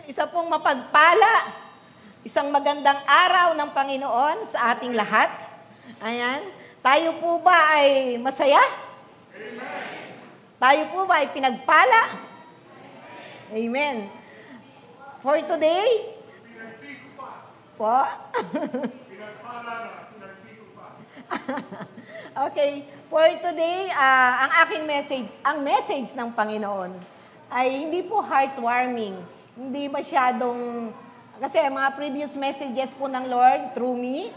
Isa pong mapagpala, isang magandang araw ng Panginoon sa ating lahat. Ayan. Tayo po ba ay masaya? Amen. Tayo po ba ay pinagpala? Amen. For today, po? Pinagpala na, pinagpiko pa. Okay. For today, ang aking message, ang message ng Panginoon, ay hindi po heartwarming. Hindi masyadong, kasi mga previous messages po ng Lord through me,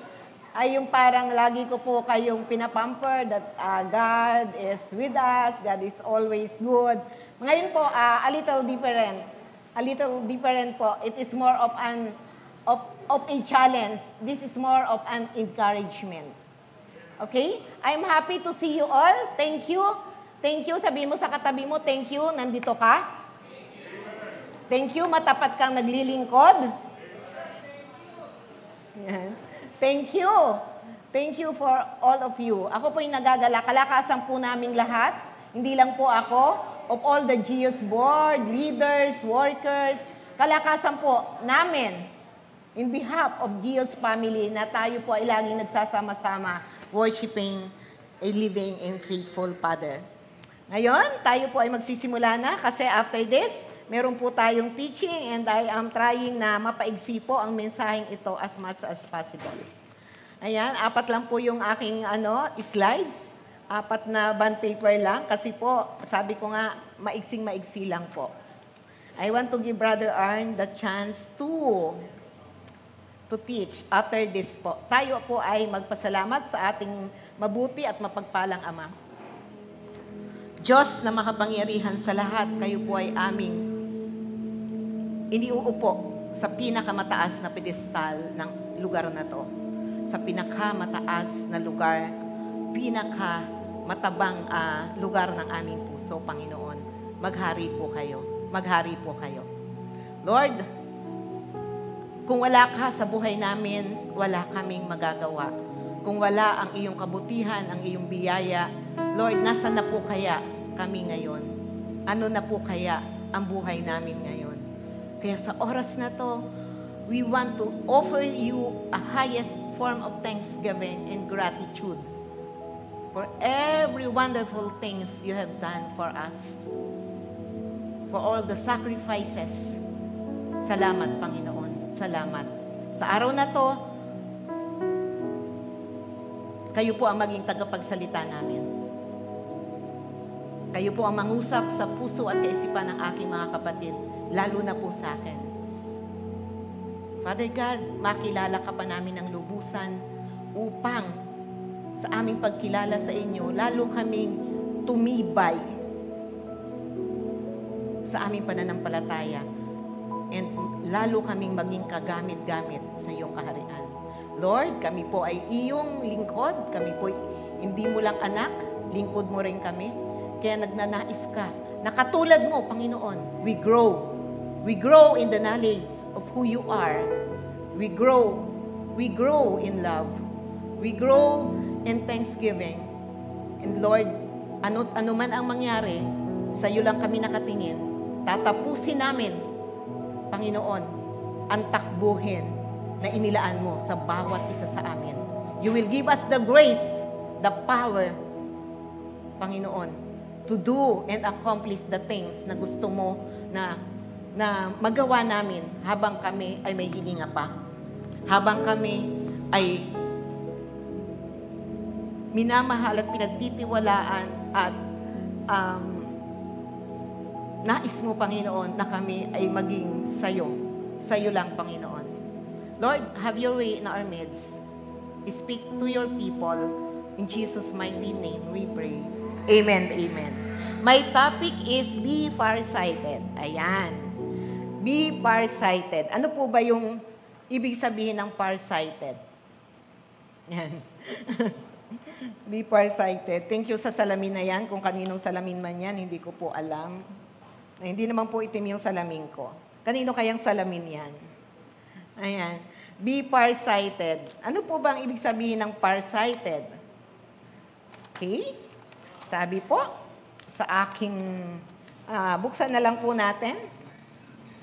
ay yung parang lagi ko po kayong pinapamper that God is with us, God is always good. Ngayon po, a little different. A little different po. It is more of a challenge. This is more of an encouragement. Okay? I'm happy to see you all. Thank you. Thank you. Sabihin mo sa katabi mo, thank you, nandito ka. Thank you, matapat kang naglilingkod. Yan. Thank you. Thank you for all of you. Ako po yung nagagala. Kalakasan po naming lahat. Hindi lang po ako. Of all the GEOS board, leaders, workers. Kalakasan po namin. In behalf of GEOS family na tayo po ay laging nagsasama-sama worshiping a living and faithful Father. Ngayon, tayo po ay magsisimula na kasi after this, meron po tayong teaching and I am trying na mapaigsi po ang mensaheng ito as much as possible. Ayan, 4 lang po yung aking slides. 4 na bond paper lang kasi po, sabi ko nga, maigsing-maigsi lang po. I want to give Brother Arn the chance to teach after this po. Tayo po ay magpasalamat sa ating mabuti at mapagpalang Ama. Diyos na makapangyarihan sa lahat, kayo po ay aming iniuupo sa pinakamataas na pedestal ng lugar na to. Sa pinakamataas na lugar, pinakamatabang lugar ng aming puso, Panginoon. Maghari po kayo. Maghari po kayo. Lord, kung wala ka sa buhay namin, wala kaming magagawa. Kung wala ang iyong kabutihan, ang iyong biyaya, Lord, nasa na po kaya kami ngayon? Ano na po kaya ang buhay namin ngayon? Kaya sa oras na to, we want to offer you a highest form of thanksgiving and gratitude for every wonderful things you have done for us. For all the sacrifices. Salamat, Panginoon. Salamat. Sa araw na to, kayo po ang maging tagapagsalita namin. Kayo po ang mangusap sa puso at kaisipan ng aking mga kapatid, lalo na po sa akin. Father God, makilala ka pa namin ng lubusan upang sa aming pagkilala sa inyo, lalo kaming tumibay sa aming pananampalataya and lalo kaming maging kagamit-gamit sa iyong kaharian. Lord, kami po ay iyong lingkod. Kami po hindi mo lang anak, lingkod mo rin kami. Kaya nagnanais ka. Nakatulad mo, Panginoon, we grow. We grow in the knowledge of who you are. We grow. We grow in love. We grow in thanksgiving. And Lord, ano man ang mangyari, sa iyo lang kami nakatingin. Tatapusin namin, Panginoon, ang takbuhin na inilaan mo sa bawat isa sa amin. You will give us the grace, the power, Panginoon, to do and accomplish the things na gusto mo na magawa namin habang kami ay may hininga pa. Habang kami ay minamahal at pinagtitiwalaan at nais mo, Panginoon, na kami ay maging sayo. Sayo lang, Panginoon. Lord, have your way in our midst. Speak to your people. In Jesus' mighty name we pray. Amen, amen. My topic is be farsighted. Ayan. Be farsighted. Ano po ba yung ibig sabihin ng farsighted? Yan. Be farsighted. Thank you sa salamin na yan. Kung kaninong salamin man yan, hindi ko po alam. Hindi naman po itim yung salamin ko. Kanino kayang salamin yan? Ayan. Be farsighted. Ano po ba ang ibig sabihin ng farsighted? Okay. Sabi po sa aking, buksan na lang po natin.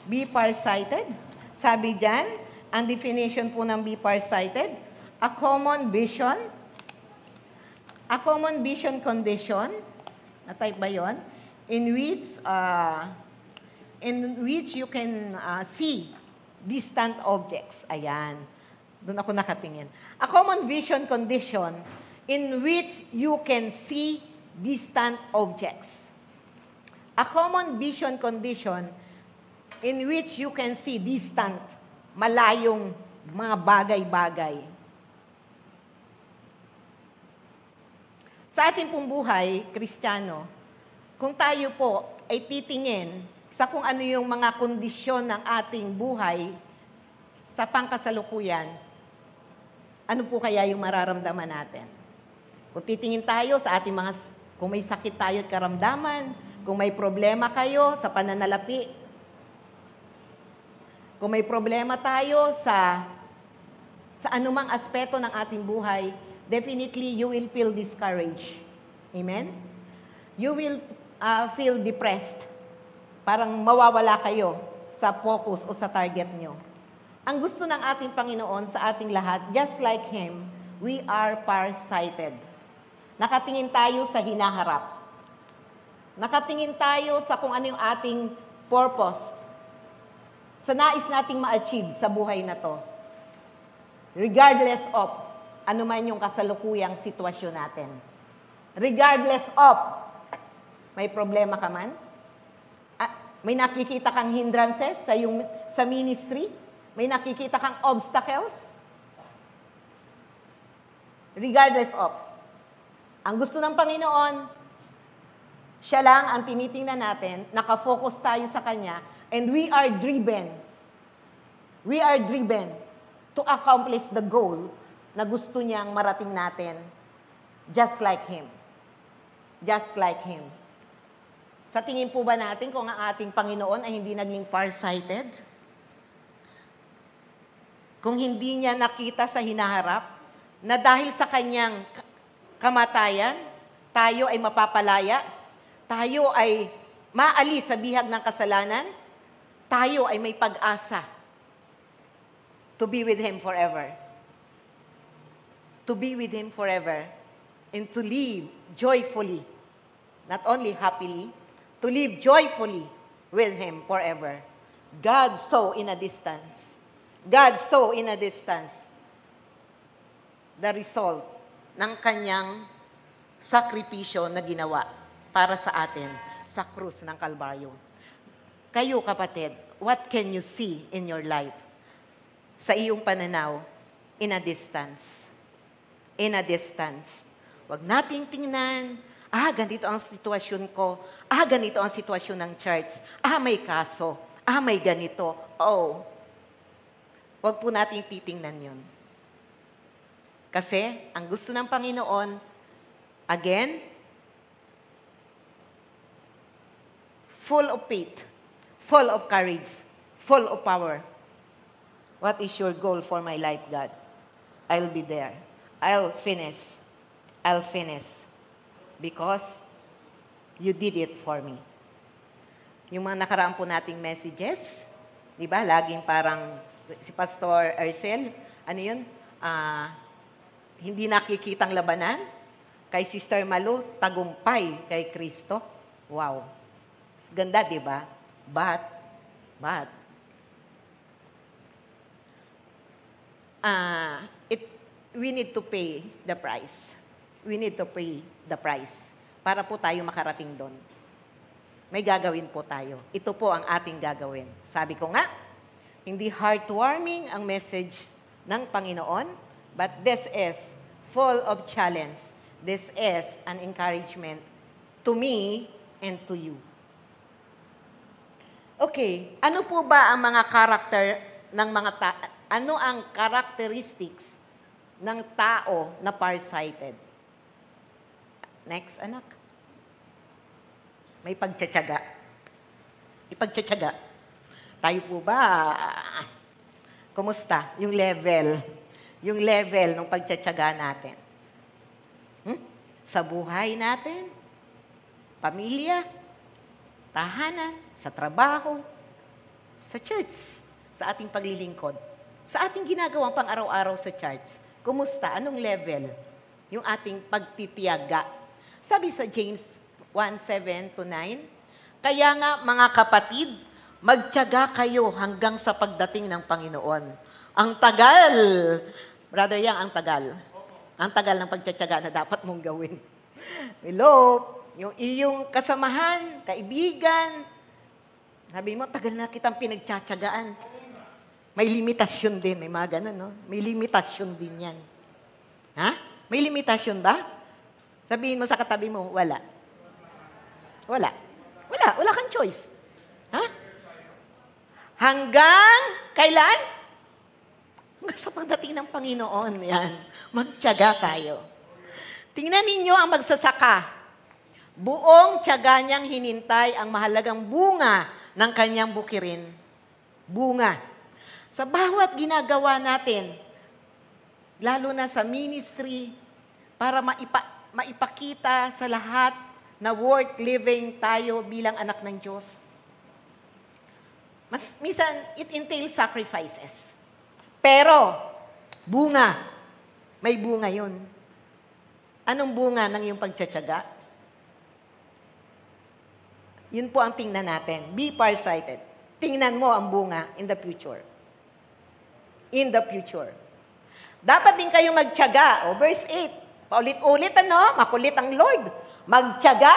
Be farsighted. Sabi dyan, ang definition po ng be farsighted, a common vision condition, na-type ba yun? In which you can see distant objects. Ayan. Doon ako nakatingin. A common vision condition in which you can see distant objects. A common vision condition in which you can see distant, malayong mga bagay-bagay. Sa ating pong buhay, Kristiyano, kung tayo po ay titingin sa kung ano yung mga kondisyon ng ating buhay sa pangkasalukuyan, ano po kaya yung mararamdaman natin? Kung titingin tayo sa ating mga, kung may sakit tayo at karamdaman, kung may problema kayo sa pananalapi, kung may problema tayo sa anumang aspeto ng ating buhay, definitely you will feel discouraged. Amen? You will feel depressed. Parang mawawala kayo sa focus o sa target nyo. Ang gusto ng ating Panginoon sa ating lahat, just like Him, we are farsighted. Nakatingin tayo sa hinaharap. Nakatingin tayo sa kung ano yung ating purpose, sa nais nating ma-achieve sa buhay na to. Regardless of ano man yung kasalukuyang sitwasyon natin. Regardless of, may problema ka man? May nakikita kang hindrances sa ministry? May nakikita kang obstacles? Regardless of. Ang gusto ng Panginoon, siya lang ang tinitingnan natin, nakafocus tayo sa Kanya, and we are driven to accomplish the goal na gusto niyang marating natin, just like Him. Just like Him. Sa tingin po ba natin kung ang ating Panginoon ay hindi naging farsighted? Kung hindi niya nakita sa hinaharap, na dahil sa Kanyang kamatayan, tayo ay mapapalaya, tayo ay maalis sa bihag ng kasalanan, tayo ay may pag-asa to be with Him forever. To be with Him forever and to live joyfully, not only happily, to live joyfully with Him forever. God saw in a distance. God saw in a distance the result ng Kanyang sakripisyo na ginawa para sa atin sa krus ng Kalbaryo. Kayo, kapatid, what can you see in your life sa iyong pananaw in a distance? In a distance. Huwag nating tingnan, ganito ang sitwasyon ko, ganito ang sitwasyon ng church, may kaso, may ganito. Huwag po nating titingnan yun. Kasi, ang gusto ng Panginoon, again, full of faith, full of courage, full of power. What is your goal for my life, God? I'll be there. I'll finish. Because you did it for me. Yung mga nakaraan po nating messages, di ba? Laging parang si Pastor Arcel, ano yun? Hindi nakikitang labanan. Kay Sister Malu, tagumpay kay Kristo. Wow. Ganda, di ba? But, we need to pay the price. We need to pay the price para po tayo makarating doon. May gagawin po tayo. Ito po ang ating gagawin. Sabi ko nga, hindi heartwarming ang message ng Panginoon, but this is full of challenge. This is an encouragement to me and to you. Okay, ano po ba ang mga karakter ng ano ang characteristics ng tao na farsighted? Next, anak. May pagtsatsaga. Ipagtsatsaga. Tayo po ba, kumusta? Yung level ng pagtsatsaga natin. Sa buhay natin, pamilya, tahanan, sa trabaho, Sa church, sa ating paglilingkod, sa ating ginagawang pang-araw-araw sa church. Kumusta? Anong level? Yung ating pagtitiyaga. Sabi sa James 1:7-9, kaya nga mga kapatid, magtiyaga kayo hanggang sa pagdating ng Panginoon. Ang tagal, Brother Yang, ang tagal. Ang tagal ng pagtitiyaga na dapat mong gawin. Hello, yung iyong kasamahan, kaibigan, sabi mo, tagal na kitang pinagtsatsagaan. May limitasyon din, may mga ganun, no? May limitasyon din yan. Ha? May limitasyon ba? Sabihin mo sa katabi mo, wala. Wala. Wala kang choice. Ha? Hanggang kailan? Hanggang sa pagdating ng Panginoon. Yan. Magtiyaga tayo. Tingnan ninyo ang magsasaka. Buong tiyaga niyang hinintay ang mahalagang bunga ng kanyang bukirin. Bunga. Sa bawat ginagawa natin, lalo na sa ministry, para maipakita sa lahat na worth living tayo bilang anak ng Diyos. Minsan, it entails sacrifices. Pero, bunga. May bunga yun. Anong bunga ng iyong pagtsatsaga? Yun po ang tingnan natin. Be farsighted. Tingnan mo ang bunga in the future. In the future. Dapat din kayo magtiyaga. Verse 8. Paulit-ulit, makulit ang Lord. Magtiyaga.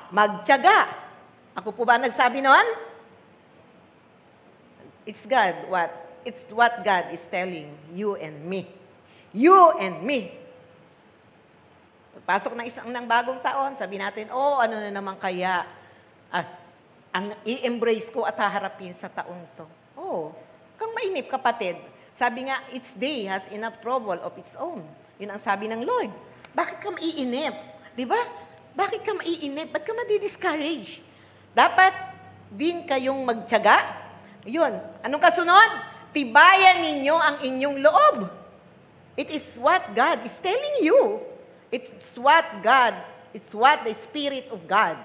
Magtiyaga. Ako po ba nagsabi noon? It's God. What? It's what God is telling you and me. You and me. Pagpasok ng bagong taon, sabi natin, ano na naman kaya ang i-embrace ko at haharapin sa taong to. Kang mainip, kapatid. Sabi nga, each day has enough trouble of its own. Yun ang sabi ng Lord. Bakit ka maiinip? Diba? Bakit ka maiinip? Ba't ka madi-discourage? Dapat din kayong magtiyaga. Yun. Anong kasunod? Tibayan ninyo ang inyong loob. It is what God is telling you. It's what the Spirit of God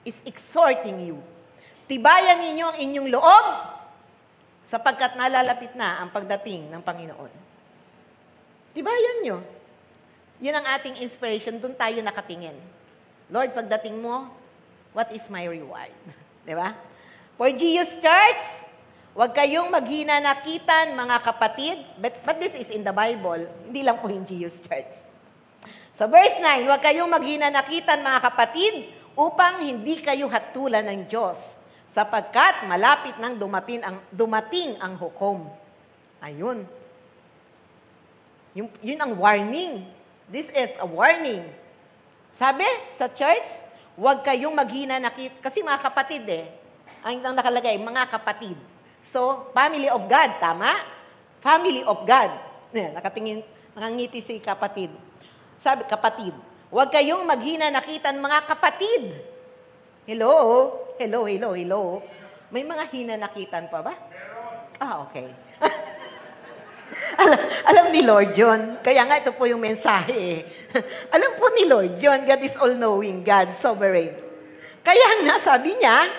is exhorting you. Tibayan ninyo ang inyong loob sapagkat nalalapit na ang pagdating ng Panginoon. Tibayan nyo. Yun ang ating inspiration. Doon tayo nakatingin. Lord, pagdating mo, what is my reward? Diba? For Jesus Church, huwag kayong maghina-nakitan, mga kapatid. But this is in the Bible. Hindi lang po in Jesus Church. Sa verse 9, huwag kayong maghina-nakitan, mga kapatid, upang hindi kayo hatulan ng Diyos, sapagkat malapit nang dumating ang hukom. Ayun. Yun ang warning. This is a warning. Sabi sa church, huwag kayong maghina-nakit. Kasi mga kapatid ang nakalagay, mga kapatid. So, family of God, tama? Family of God. Nakangiti si kapatid. Sabi, kapatid, huwag kayong maghina-nakitan, mga kapatid. Hello? Hello? May mga hina-nakitan pa ba? Okay. alam ni Lord yun. Kaya nga ito po yung mensahe. Alam po ni Lord yun. God is all-knowing. God, sovereign. Kaya nga, sabi niya,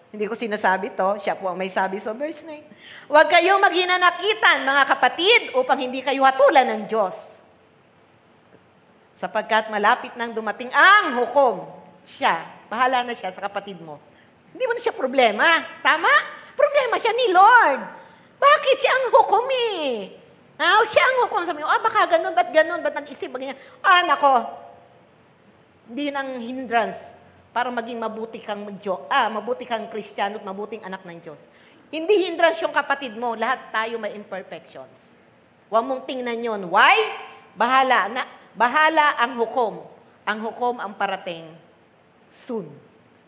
hindi ko sinasabi to, siya po ang may sabi sa verse 9. Huwag kayong maghina-nakitan, mga kapatid, upang hindi kayo hatulan ng Diyos. Sapagkat malapit nang dumating ang hukom. Siya, bahala na siya sa kapatid mo. Hindi mo na siya problema. Tama? Problema siya ni Lord. Bakit siya ang hukom siya ang hukom. Sabi mo, baka ganun, ba't nag-isip, ganyan. Nako. Hindi yun ang hindrance para maging mabuti kang Kristiyano at mabuting anak ng Diyos. Hindi hindrance yung kapatid mo. Lahat tayo may imperfections. Huwag mong tingnan yun. Why? Bahala ang hukom. Ang hukom ang parating soon.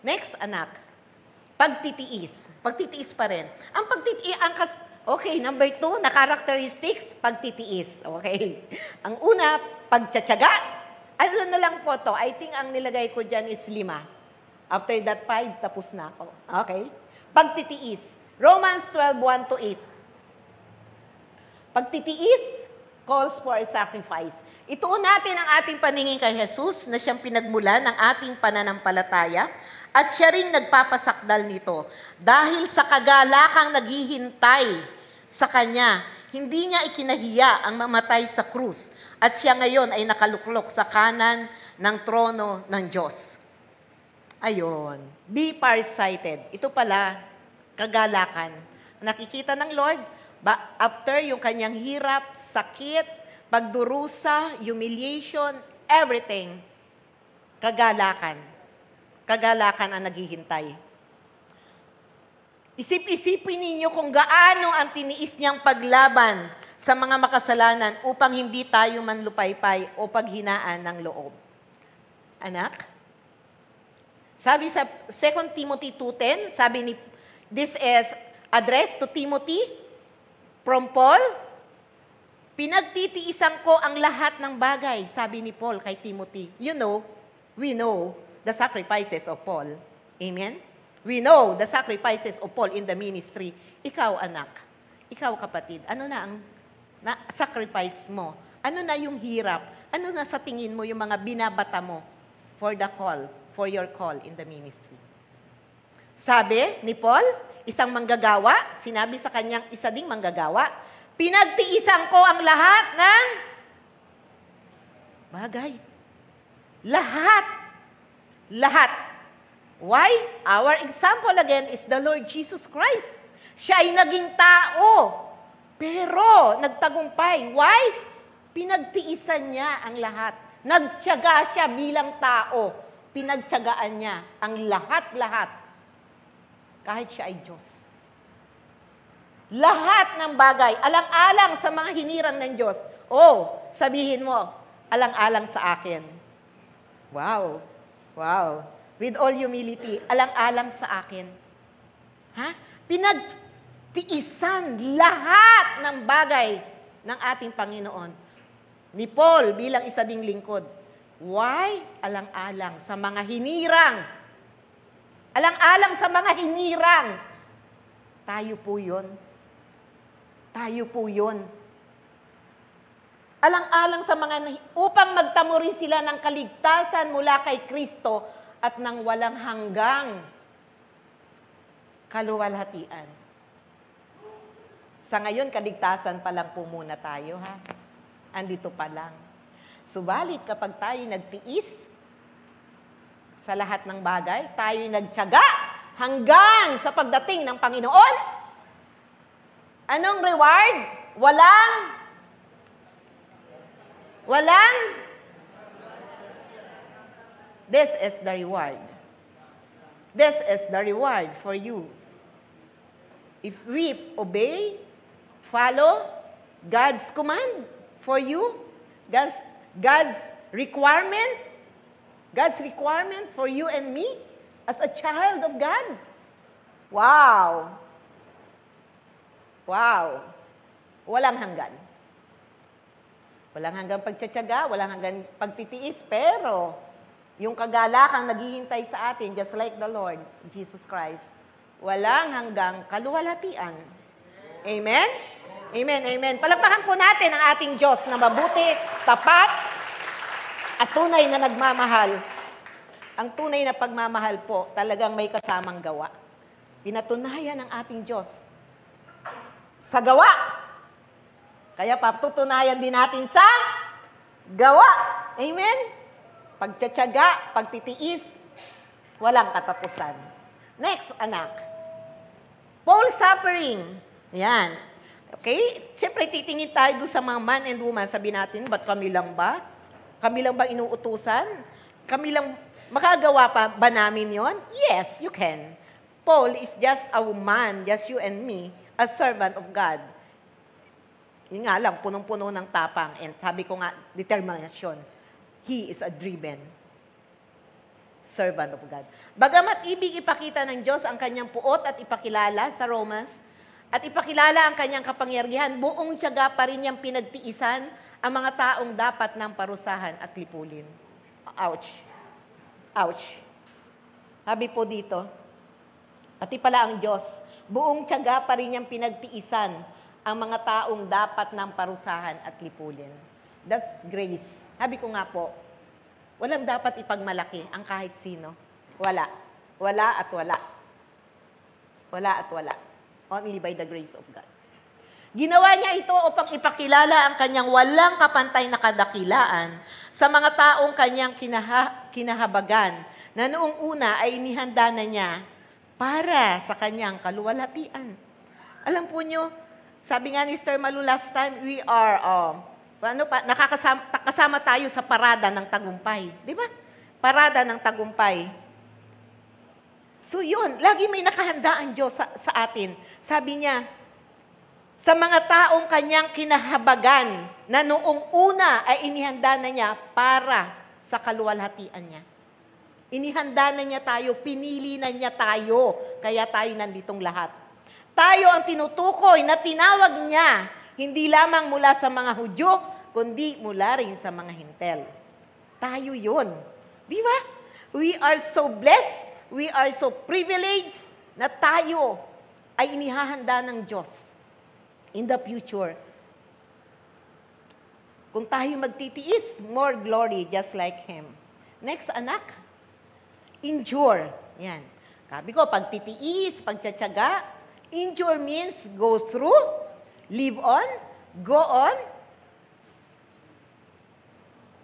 Next, anak. Pagtitiis. Pagtitiis pa rin. Ang pagtitiis, number 2, na characteristics, pagtitiis. Okay. Ang una, pagtsatsaga. Ano na lang po to? I think ang nilagay ko dyan is 5. After that 5, tapos na ako. Okay. Pagtitiis. Romans 12:1-8. Pagtitiis calls for a sacrifice. Ituon natin ang ating paningin kay Jesus na siyang pinagmulan ng ating pananampalataya at siya rin nagpapasakdal nito. Dahil sa kagalakang naghihintay sa Kanya, hindi niya ikinahiya ang mamatay sa krus at siya ngayon ay nakaluklok sa kanan ng trono ng Diyos. Ayon, be farsighted. Ito pala, kagalakan. Nakikita ng Lord, after yung kanyang hirap, sakit, pagdurusa, humiliation, everything, kagalakan. Kagalakan ang naghihintay. Isip-isipin ninyo kung gaano ang tiniis niyang paglaban sa mga makasalanan upang hindi tayo manlupaypay o paghinaan ng loob. Anak? Sabi sa 2 Timothy 2:10, sabi ni, this is addressed to Timothy from Paul. Pinagtitiisan ko ang lahat ng bagay, sabi ni Paul kay Timothy. You know, we know the sacrifices of Paul. Amen? We know the sacrifices of Paul in the ministry. Ikaw, anak. Ikaw, kapatid. Ano na ang sacrifice mo? Ano na yung hirap? Ano na sa tingin mo yung mga binabata mo for the call, for your call in the ministry? Sabi ni Paul, isang manggagawa, sinabi sa kanyang isa ding manggagawa, pinagtiisan ko ang lahat ng bagay. Lahat. Lahat. Why? Our example again is the Lord Jesus Christ. Siya ay naging tao, pero nagtagumpay. Why? Pinagtiisan niya ang lahat. Nagtiyaga siya bilang tao. Pinagtiyagaan niya ang lahat-lahat. Kahit siya ay Diyos. Lahat ng bagay, alang-alang sa mga hinirang ng Diyos. Oh, sabihin mo, alang-alang sa akin. Wow. Wow. With all humility, alang-alang sa akin. Ha? Pinagtiisan lahat ng bagay ng ating Panginoon. Ni Paul bilang isa ding lingkod. Why? Alang-alang sa mga hinirang. Alang-alang sa mga hinirang. Tayo po yun. Tayo po yun. Alang-alang sa mga, upang magtamo rin sila ng kaligtasan mula kay Kristo at ng walang hanggang kaluwalhatian. Sa ngayon, kaligtasan pa lang po muna tayo, ha? Andito pa lang. Subalit, kapag tayo nagtiis sa lahat ng bagay, tayo nagtiyaga hanggang sa pagdating ng Panginoon, anong reward? Walang this is the reward. This is the reward for you. If we obey, follow God's command for you, God's requirement for you and me as a child of God. Wow. Wow. Walang hanggan. Walang hanggang pagtsatsaga, walang hanggang pagtitiis, pero yung kagalakang naghihintay sa atin, just like the Lord, Jesus Christ, walang hanggang kaluwalhatian. Amen? Amen, amen. Palakpakan po natin ang ating Diyos na mabuti, tapat, at tunay na nagmamahal. Ang tunay na pagmamahal po, talagang may kasamang gawa. Pinatunayan ng ating Diyos sa gawa. Kaya patutunayan din natin sa gawa. Amen? Pagtsatsaga, pagtitiis, walang katapusan. Next, anak. Paul suffering. Yan. Okay? Siyempre, titingin tayo doon sa mga man and woman. Sabi natin, ba't kami lang ba? Kami lang ba inuutusan? Kami lang, makagawa pa ba namin yon? Yes, you can. Paul is just a man, just you and me, a servant of God. Yun nga lang, punong-puno ng tapang. And sabi ko nga, determination. He is a driven servant of God. Bagamat ibig ipakita ng Diyos ang kanyang puot at ipakilala sa Romans, at ipakilala ang kanyang kapangyarihan, buong tiyaga pa rin niyang pinagtiisan ang mga taong dapat ng parusahan at lipulin. Ouch. Ouch. Sabi po dito, pati pala ang Diyos, buong tiyaga pa rin niyang pinagtiisan ang mga taong dapat ng parusahan at lipulin. That's grace. Sabi ko nga po, walang dapat ipagmalaki ang kahit sino. Wala. Wala at wala. Wala at wala. Only by the grace of God. Ginawa niya ito upang ipakilala ang kanyang walang kapantay na kadakilaan sa mga taong kanyang kinahabagan na noong una ay inihanda na niya para sa kanyang kaluwalhatian. Alam po niyo, sabi nga ni Sister Malu last time, we are, nakakasama tayo sa parada ng tagumpay. Di ba? Parada ng tagumpay. So yun, lagi may nakahanda ang Diyos sa atin. Sabi niya, sa mga taong kanyang kinahabagan na noong una ay inihanda na niya para sa kaluwalhatian niya. Inihanda na niya tayo, pinili na niya tayo, kaya tayo nanditong lahat. Tayo ang tinutukoy na tinawag niya, hindi lamang mula sa mga Hudyo, kundi mula rin sa mga Hintel. Tayo yun. Di ba? We are so blessed, we are so privileged na tayo ay inihahanda ng Diyos in the future. Kung tayo magtitiis, more glory just like Him. Next, anak, endure. Yan. Sabi ko, pagtitiis, pagtsatsaga, endure means go through, live on, go on.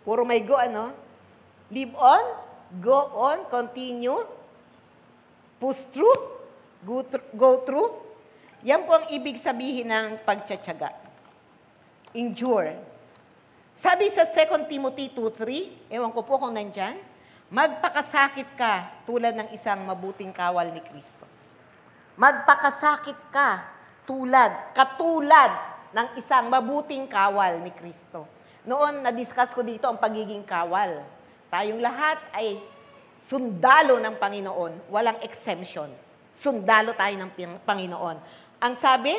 Puro may go, ano? Live on, go on, continue, push through, go through. Yan po ang ibig sabihin ng pagtsatsaga. Endure. Sabi sa 2 Timothy 2:3, ewan ko po kung nandyan, magpakasakit ka tulad ng isang mabuting kawal ni Kristo. Magpakasakit ka katulad ng isang mabuting kawal ni Kristo. Noon, na-discuss ko dito ang pagiging kawal. Tayong lahat ay sundalo ng Panginoon, walang exemption. Sundalo tayo ng Panginoon. Ang sabi,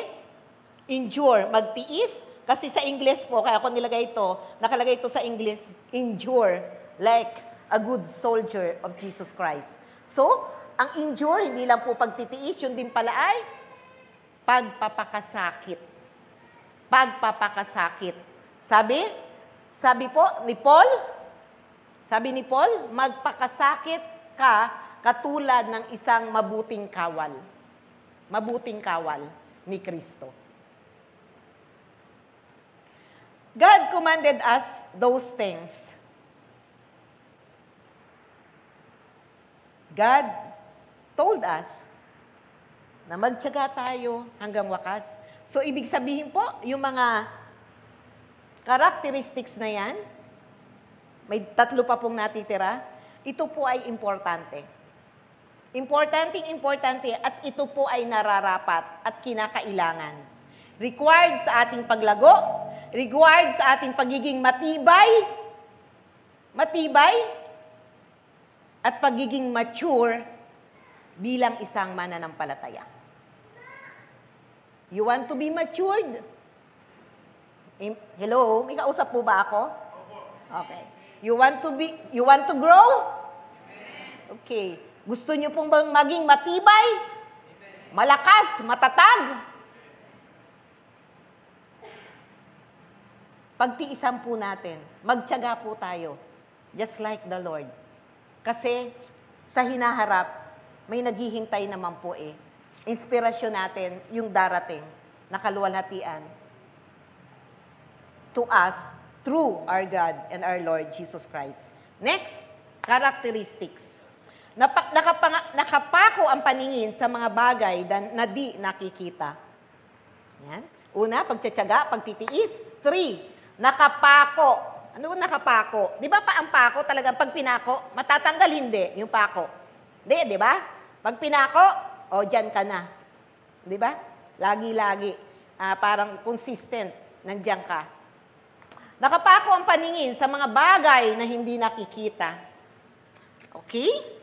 endure, magtiis, kasi sa English po, kaya ako nilagay ito, nakalagay ito sa English, endure, like a good soldier of Jesus Christ. So, ang endure, hindi lang po pagtitiis, yun din pala ay pagpapakasakit. Pagpapakasakit. Sabi po ni Paul, magpakasakit ka katulad ng isang mabuting kawal. Mabuting kawal ni Kristo. God commanded us those things. God told us na magtiyaga tayo hanggang wakas. So, ibig sabihin po, yung mga characteristics na yan, may 3 pa pong natitira, ito po ay importante. Importante at ito po ay nararapat at kinakailangan. Required sa ating paglago, required sa ating pagiging matibay, at pagiging mature bilang isang mananampalataya. You want to be matured? Hello? May kausap po ba ako? Okay. You want to grow? Okay. Gusto niyo pong bang maging matibay? Malakas, matatag? Pagtiisan po natin. Magtiyaga po tayo. Just like the Lord. Kasi sa hinaharap, may naghihintay naman po eh. Inspirasyon natin yung darating na kaluwalhatian to us through our God and our Lord Jesus Christ. Next, characteristics. Nakapako ang paningin sa mga bagay na di nakikita. Yan. Una, pagtsatsaga, pagtitiis. 3, nakapako. Ano nakapako? Di ba ang pako talagang pag pinako, matatanggal hindi yung pako? Di ba? Pag pinako, dyan ka na. Di ba? Lagi-lagi. Parang consistent, nandyan ka. Nakapako ang paningin sa mga bagay na hindi nakikita. Okay?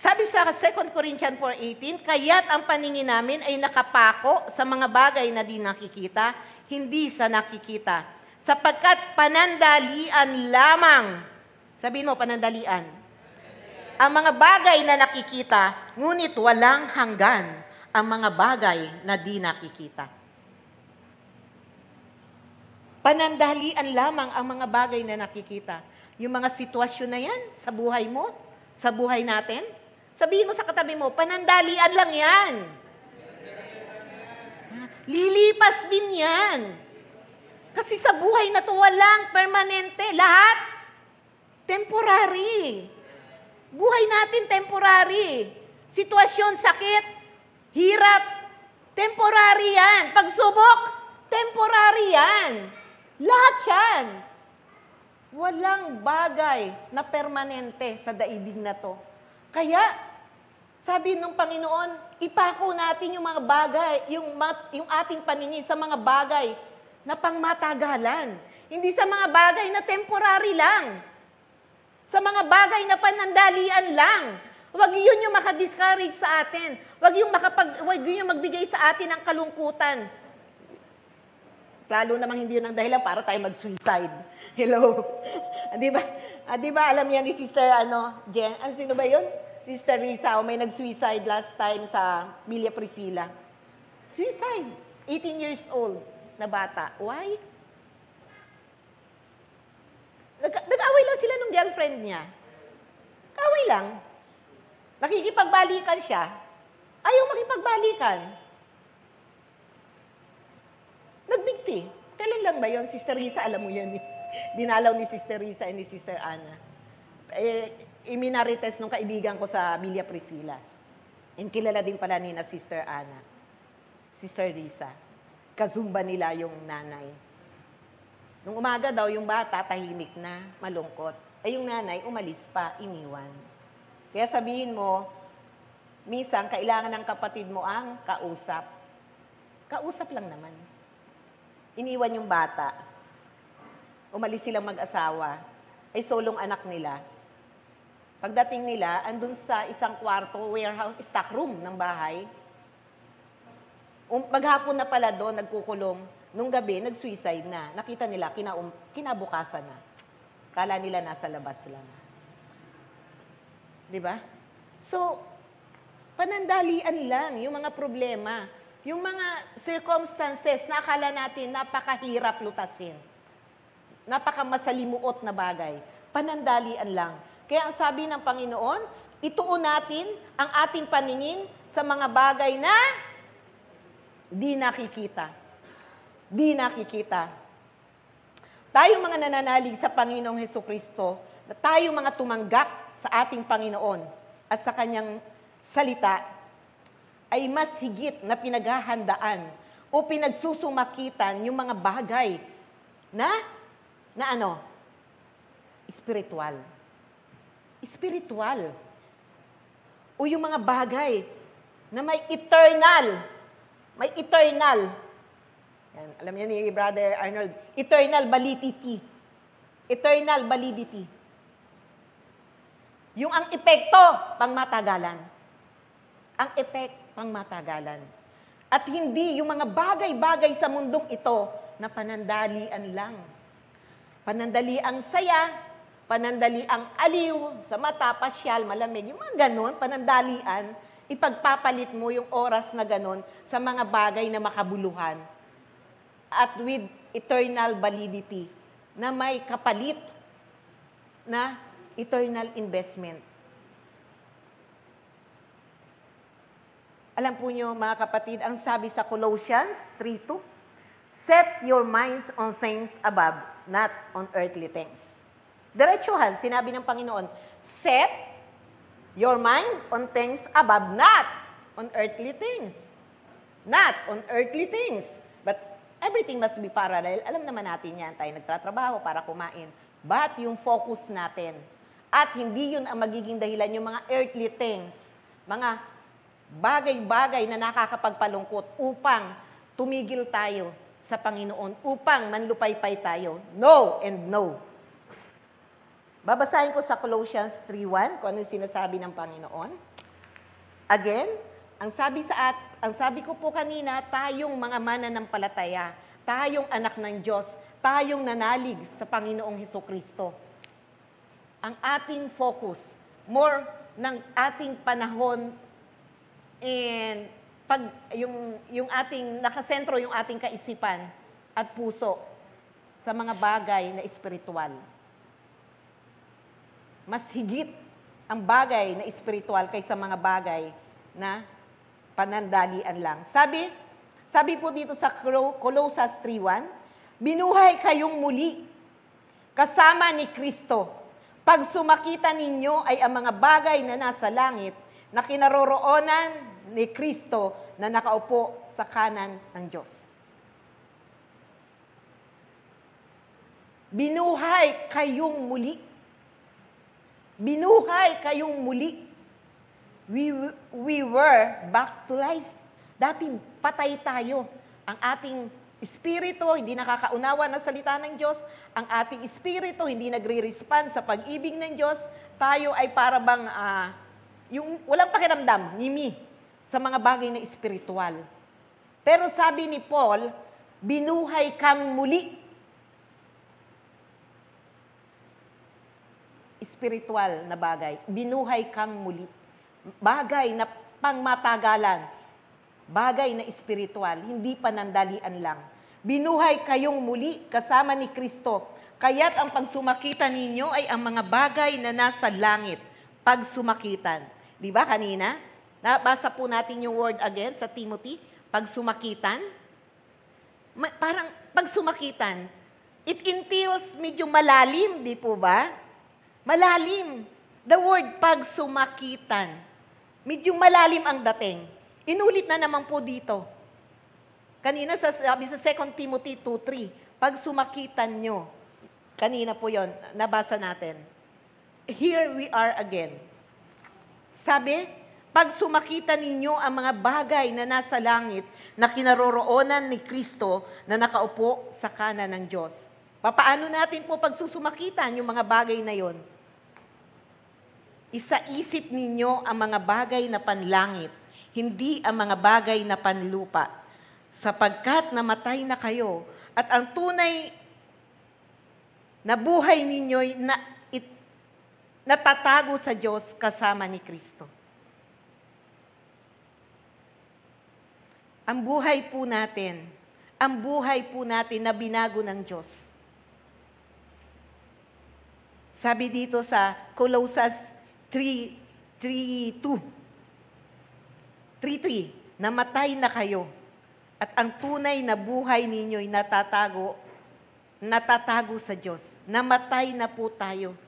Sabi sa 2 Corinthians 4:18, kaya't ang paningin namin ay nakapako sa mga bagay na di nakikita, hindi sa nakikita. Sapagkat panandalian lamang, sabihin mo, panandalian, ang mga bagay na nakikita, ngunit walang hanggan ang mga bagay na di nakikita. Panandalian lamang ang mga bagay na nakikita. Yung mga sitwasyon na yan sa buhay mo, sa buhay natin, sabihin mo sa katabi mo, panandalian lang yan. Lilipas din yan. Kasi sa buhay na to, walang permanente. Lahat, temporary. Buhay natin, temporary. Sitwasyon, sakit, hirap, temporary yan. Pagsubok, temporary yan. Lahat yan. Walang bagay na permanente sa daigdig na to. Kaya, sabi ng Panginoon, ipako natin yung mga bagay, yung ating paningin sa mga bagay na pangmatagalan. Hindi sa mga bagay na temporary lang. Sa mga bagay na panandalian lang. Huwag yun yung makadiscourage sa atin. Huwag yun yung magbigay sa atin ng kalungkutan. Lalo namang hindi yun ang dahilan para tayo mag-suicide. Hello? Di ba alam yan ni Sister Jen? Sino ba yun? Sister Risa, may nag-suicide last time sa Villa Priscilla. Suicide. 18 years old na bata. Why? Nag-away lang sila ng girlfriend niya. Away lang. Nakikipagbalikan siya. Ayaw makipagbalikan. Nagbigti. Kailan lang ba yon? Sister Risa, alam mo yan. Dinalaw ni Sister Risa and ni Sister Ana. Iminarites nung kaibigan ko sa Villa Priscilla. And kilala din pala ni na Sister Ana. Sister Risa. Kazumba nila yung nanay. Nung umaga daw, yung bata tahimik na, malungkot. Yung nanay, umalis pa, iniwan. Kaya sabihin mo, minsan, kailangan ng kapatid mo ang kausap. Kausap lang naman. Iniwan yung bata. Umalis silang mag-asawa. Ay solong anak nila. Pagdating nila, andun sa isang kwarto, warehouse, stock room ng bahay. Maghapon na pala doon, nagkukulong. Nung gabi, nag-suicide na. Nakita nila, kinabukasan na. Kala nila nasa labas lang. Di ba? So, panandalian lang yung mga problema. Yung mga circumstances na akala natin napakahirap lutasin. Napakamasalimuot na bagay. Panandalian lang. Kaya ang sabi ng Panginoon, ituon natin ang ating paningin sa mga bagay na di nakikita. Di nakikita. Tayo mga nananalig sa Panginoong Hesukristo, na tayo mga tumanggap sa ating Panginoon at sa Kanyang salita, ay mas higit na pinaghahandaan o pinagsusumakitan yung mga bagay na spiritual. Spiritual. O yung mga bagay na may eternal. Yan, alam niya ni Brother Arnold, eternal validity. Eternal validity. Yung ang epekto, pangmatagalan. Ang pangmatagalan. At hindi yung mga bagay-bagay sa mundong ito na panandalian lang. Panandali ang saya, panandali ang aliw, sa mata, pasyal, malamig. Yung mga ganon, panandalian, ipagpapalit mo yung oras na ganon sa mga bagay na makabuluhan. At with eternal validity, na may kapalit na eternal investment. Alam po nyo, mga kapatid, ang sabi sa Colossians 3:2, set your minds on things above, not on earthly things. Diretsuhan, sinabi ng Panginoon, set your mind on things above, not on earthly things. Not on earthly things. But everything must be parallel. Alam naman natin yan, tayo nagtatrabaho para kumain. But yung focus natin, at hindi yun ang magiging dahilan, yung mga earthly things, mga bagay-bagay na nakakapagpalungkot upang tumigil tayo sa Panginoon, upang manlupaypay tayo. No and no. Babasahin ko sa Colossians 3:1 kung ano yung sinasabi ng Panginoon. Again, ang sabi ko po kanina, tayong mga mananampalataya, tayong anak ng Diyos, tayong nanalig sa Panginoong Hesukristo. Ang ating focus, more ng ating panahon, and yung ating nakasentro yung ating kaisipan at puso sa mga bagay na espiritual. Mas higit ang bagay na espiritual kaysa mga bagay na panandalian lang. Sabi po dito sa Colossus 3:1, binuhay kayong muli kasama ni Kristo. Pag sumakita ninyo ay ang mga bagay na nasa langit na kinaroroonan ni Kristo na nakaupo sa kanan ng Diyos. Binuhay kayong muli. Binuhay kayong muli. We were back to life. Dati patay tayo. Ang ating espiritu hindi nakakaunawa ng salita ng Diyos. Ang ating espiritu hindi nagre-respond sa pag-ibig ng Diyos. Tayo ay para bang yung walang pakiramdam, nimi, sa mga bagay na espiritual. Pero sabi ni Paul, binuhay kang muli. Espiritual na bagay. Binuhay kang muli. Bagay na pangmatagalan. Bagay na espiritual. Hindi panandalian lang. Binuhay kayong muli kasama ni Kristo. Kaya't ang pagsumakitan ninyo ay ang mga bagay na nasa langit. Pagsumakitan. Di ba kanina? Nabasa po natin yung word again sa Timothy. Pagsumakitan. Parang pagsumakitan. It entails medyo malalim, di po ba? Malalim. The word pagsumakitan. Medyo malalim ang dating. Inulit na naman po dito. Kanina sabi sa 2 Timothy 2:3, pagsumakitan nyo. Kanina po yon, nabasa natin. Here we are again. Sabi, pagsumakitan ninyo ang mga bagay na nasa langit na kinaroroonan ni Kristo na nakaupo sa kanan ng Diyos. Paano natin po pagsusumakitan yung mga bagay na yon? Isaisip ninyo ang mga bagay na panlangit, hindi ang mga bagay na panlupa, sapagkat namatay na kayo at ang tunay na buhay ninyo'y natatago sa Diyos kasama ni Kristo. Ang buhay po natin na binago ng Diyos. Sabi dito sa Colossus 3:3, namatay na kayo at ang tunay na buhay ninyo'y natatago sa Diyos. Namatay na po tayo.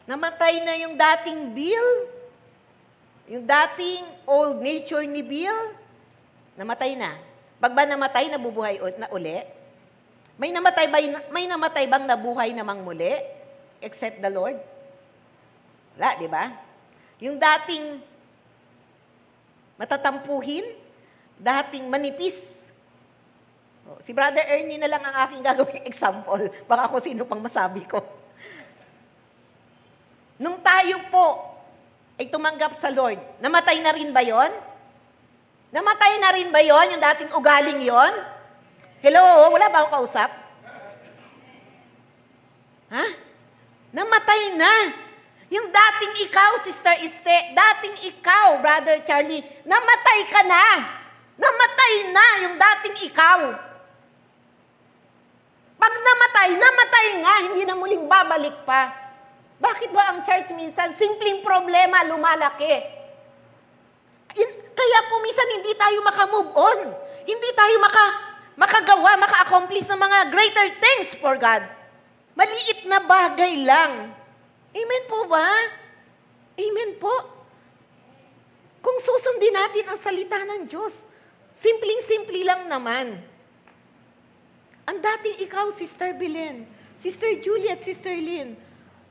Namatay na yung dating Bill, yung dating old nature ni Bill, namatay na. Pag ba namatay, nabubuhay na uli? May namatay bang nabuhay namang muli? Except the Lord? Wala, di ba? Yung dating matatampuhin, dating manipis. Si Brother Ernie na lang ang aking gagawing example. Baka kung sino pang masabi ko. Nung tayo po ay tumanggap sa Lord, namatay na rin ba yon? Namatay na rin ba yon, yung dating ugaling yon? Hello, wala ba akong kausap? Ha? Namatay na. Yung dating ikaw, Sister Este, dating ikaw, Brother Charlie, namatay ka na. Namatay na yung dating ikaw. Pag namatay nga, hindi na muling babalik pa. Bakit ba ang church minsan, simpleng problema, lumalaki? Kaya po minsan hindi tayo makamove on. Hindi tayo makagawa, maka-accomplish ng mga greater things for God. Maliit na bagay lang. Amen po ba? Amen po. Kung susundin natin ang salita ng Diyos, simpleng-simple lang naman. Ang dating ikaw, Sister Belen, Sister Juliet, Sister Lynn,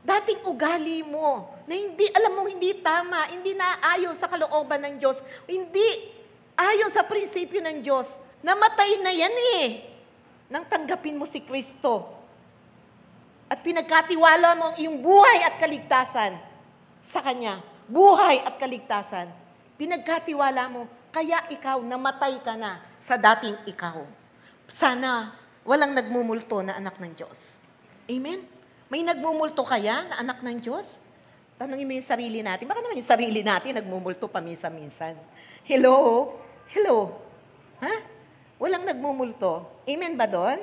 dating ugali mo, na hindi, alam mo, hindi tama, hindi naayon sa kalooban ng Diyos, hindi ayon sa prinsipyo ng Diyos, namatay na yan nang tanggapin mo si Kristo. At pinagkatiwala mo ang iyong buhay at kaligtasan sa Kanya. Buhay at kaligtasan. Pinagkatiwala mo, kaya ikaw namatay ka na sa dating ikaw. Sana walang nagmumulto na anak ng Diyos. Amen? May nagmumulto kaya na anak ng Diyos? Tanungin mo yung sarili natin. Baka naman yung sarili natin nagmumulto paminsan-minsan. Hello? Hello? Ha? Walang nagmumulto. Amen ba doon?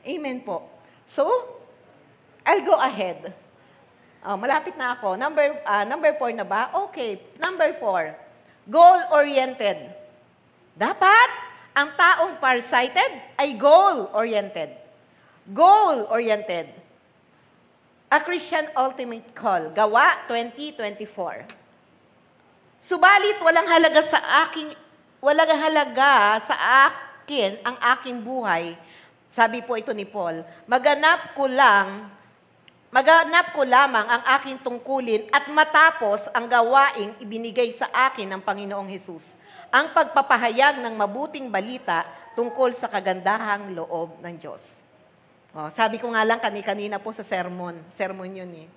Amen po. So, I'll go ahead. Malapit na ako. Number 4 na ba? Okay. Number 4, goal-oriented. Dapat ang taong farsighted ay goal-oriented. Goal-oriented. A Christian Ultimate Call. Gawa 2024. Subalit walang halaga sa akin ang aking buhay. Sabi po ito ni Paul, maganap ko lamang ang aking tungkulin at matapos ang gawaing ibinigay sa akin ng Panginoong Hesus, ang pagpapahayag ng mabuting balita tungkol sa kagandahang loob ng Diyos. Sabi ko nga lang kanina po sa sermon yun eh.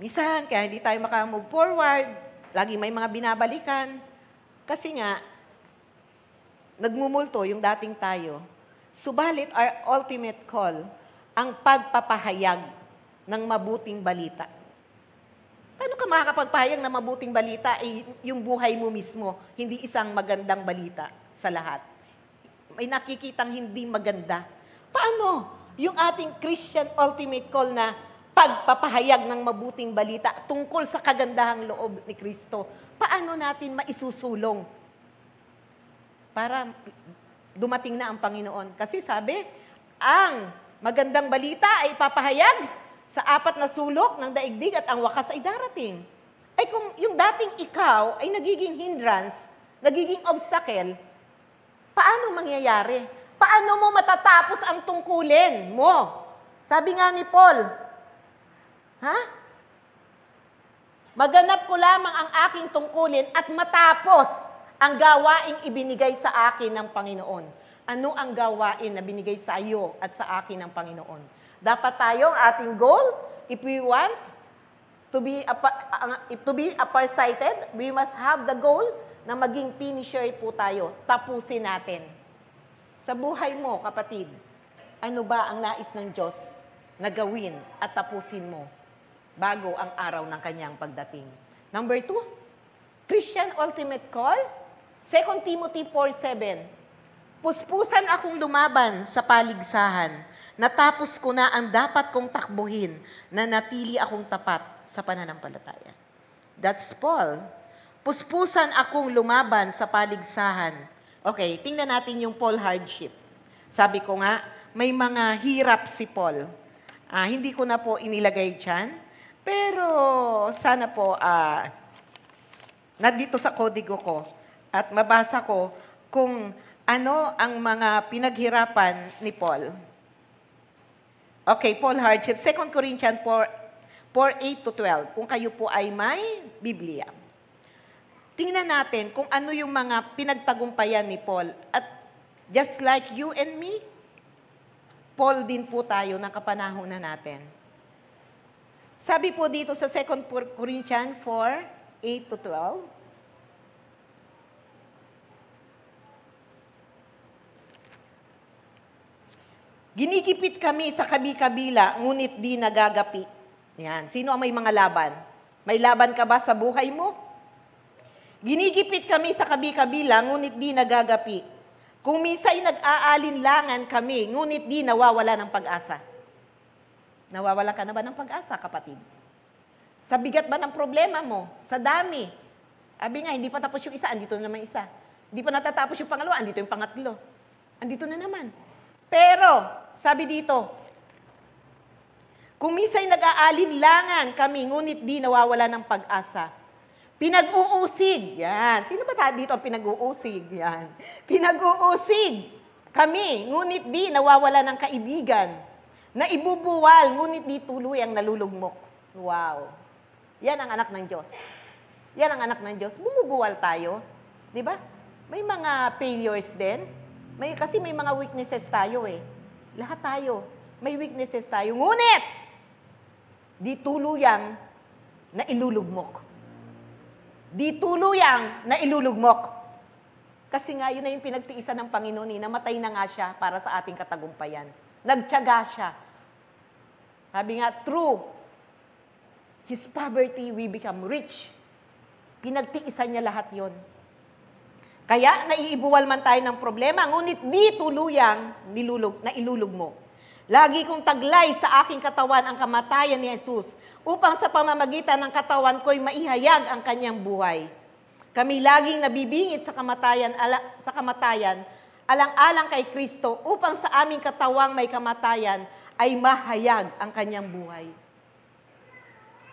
Minsan, kaya hindi tayo makamove forward, lagi may mga binabalikan, kasi nga, nagmumulto yung dating tayo. Subalit, our ultimate call, ang pagpapahayag ng mabuting balita. Paano ka makakapagpahayag ng mabuting balita? Yung buhay mo mismo, hindi isang magandang balita sa lahat. May nakikitang hindi maganda. Paano yung ating Christian ultimate call na pagpapahayag ng mabuting balita tungkol sa kagandahang loob ni Kristo, paano natin maisusulong para dumating na ang Panginoon? Kasi sabi, ang magandang balita ay ipapahayag sa 4 na sulok ng daigdig at ang wakas ay darating. Ay kung yung dating ikaw ay nagiging hindrance, nagiging obstacle, paano mangyayari? Paano mo matatapos ang tungkulin mo? Sabi nga ni Paul, maganap ko lamang ang aking tungkulin at matapos ang gawaing ibinigay sa akin ng Panginoon. Ano ang gawain na binigay sa iyo at sa akin ng Panginoon? Dapat tayong ating goal, if we want to be a farsighted, we must have the goal na maging finisher po tayo. Tapusin natin. Sa buhay mo, kapatid, ano ba ang nais ng Diyos na gawin at tapusin mo bago ang araw ng kanyang pagdating? Number 2, Christian ultimate call, 2 Timothy 4:7. Puspusan akong lumaban sa paligsahan. Natapos ko na ang dapat kong takbuhin na natili akong tapat sa pananampalataya. That's Paul. Puspusan akong lumaban sa paligsahan. Okay, tingnan natin yung Paul hardship. Sabi ko nga, may mga hirap si Paul. Hindi ko na po inilagay dyan. Pero sana po, nandito sa kodigo ko at mabasa ko kung ano ang mga pinaghirapan ni Paul. Okay, Paul hardship. 2 Corinthians 4:8-12. Kung kayo po ay may Biblia. Tingnan natin kung ano yung mga pinagtagumpayan ni Paul. At just like you and me, Paul din po tayo ng kapanahunan natin. Sabi po dito sa 2 Corinthians 4:8-12, ginigipit kami sa kabi-kabila, ngunit di nagagapi. Yan. Sino ang may mga laban? May laban ka ba sa buhay mo? Ginigipit kami sa kabi-kabila, ngunit di nagagapi. Kung minsan nag-aalinlangan kami, ngunit di nawawala ng pag-asa. Nawawala ka na ba ng pag-asa, kapatid? Sa bigat ba ng problema mo? Sa dami? Sabi nga, hindi pa tapos yung isa, andito na naman isa. Hindi pa natatapos yung pangalawa, andito yung pangatlo. Andito na naman. Pero, sabi dito, kung minsan nag-aalinlangan kami, ngunit di nawawala ng pag-asa. Pinag-uusig. Yan. Sino ba dito ang pinag-uusig? Yan. Pinag-uusig kami, ngunit di nawawala ng kaibigan. Naibubuwal, ngunit di tuluyang nalulugmok. Wow. Yan ang anak ng Diyos. Yan ang anak ng Diyos. Bumubuwal tayo. Di ba? May mga failures din. Kasi may mga weaknesses tayo eh. Lahat tayo. May weaknesses tayo. Ngunit, di tuluyang na ilulugmok. Di tuluyang na ilulugmok. Kasi nga, yun na yung pinagtiisan ng Panginoon. Namatay na nga siya para sa ating katagumpayan. Nagtiyaga siya. Sabi nga, through his poverty, we become rich. Pinagtiisan niya lahat yon. Kaya naiibuwal man tayo ng problema, ngunit di tuluyang ilulog mo. Lagi kong taglay sa aking katawan ang kamatayan ni Jesus upang sa pamamagitan ng katawan ko'y maihayag ang kanyang buhay. Kami laging nabibingit sa kamatayan, alang-alang kay Kristo upang sa aming katawang may kamatayan ay mahayag ang kanyang buhay.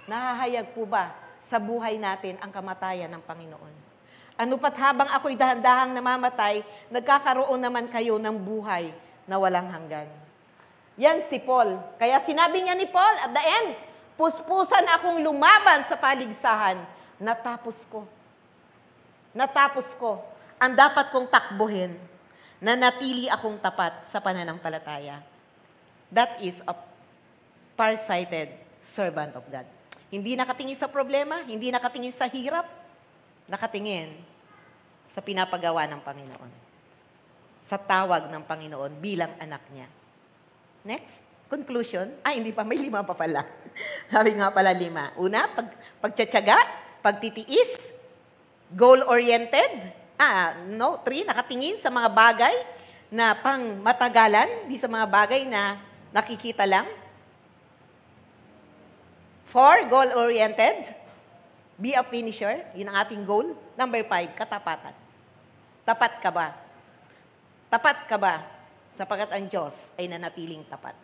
Nahahayag po ba sa buhay natin ang kamatayan ng Panginoon? Ano pat habang ako'y dahan-dahang namamatay, nagkakaroon naman kayo ng buhay na walang hanggan. Yan si Paul. Kaya sinabi niya ni Paul at the end, puspusan akong lumaban sa paligsahan. Natapos ko ang dapat kong takbuhin na natili akong tapat sa pananampalataya. That is a farsighted servant of God. Hindi nakatingin sa problema, hindi nakatingin sa hirap, nakatingin sa pinapagawa ng Panginoon. Sa tawag ng Panginoon bilang anak niya. Next, conclusion. Hindi pa, may 5 pa pala. Sabi nga pala 5. Una, pagtsatsaga, pagtitiis, goal-oriented. 3, nakatingin sa mga bagay na pang matagalan, di sa mga bagay na nakikita lang. 4, goal-oriented. Be a finisher, yun ang ating goal. Number 5, katapatan. Tapat ka ba? Tapat ka ba? Sapagkat ang Diyos ay nanatiling tapat.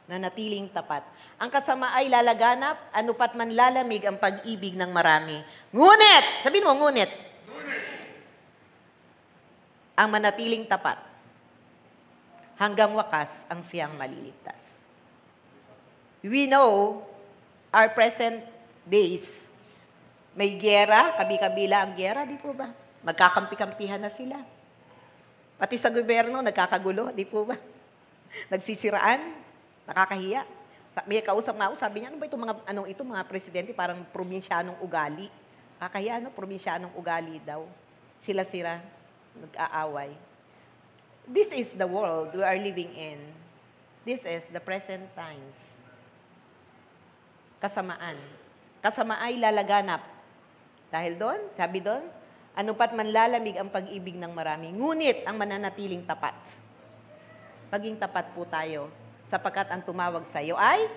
Nanatiling tapat. Ang kasama ay lalaganap, ano pat man lalamig ang pag-ibig ng marami. Ngunit! Sabihin mo, ngunit. Ang manatiling tapat. Hanggang wakas ang siyang maliligtas. We know our present days, may giyera, kabi-kabila ang giyera, di po ba? Magkakampi-kampihan na sila. Pati sa gobyerno, nagkakagulo, di po ba? Nagsisiraan, nakakahiya. May kausap nga ako, sabi niya, ano ba itong mga presidente, parang probinsyanong ugali. Kakahiya, probinsyanong ugali daw. Sila-sira, nag-aaway. This is the world we are living in. This is the present times. Kasamaan. Kasama ay lalaganap. Dahil doon, sabi doon, ano pat man lalamig ang pag-ibig ng marami, ngunit ang mananatiling tapat. Maging tapat po tayo, sapagkat ang tumawag sa iyo ay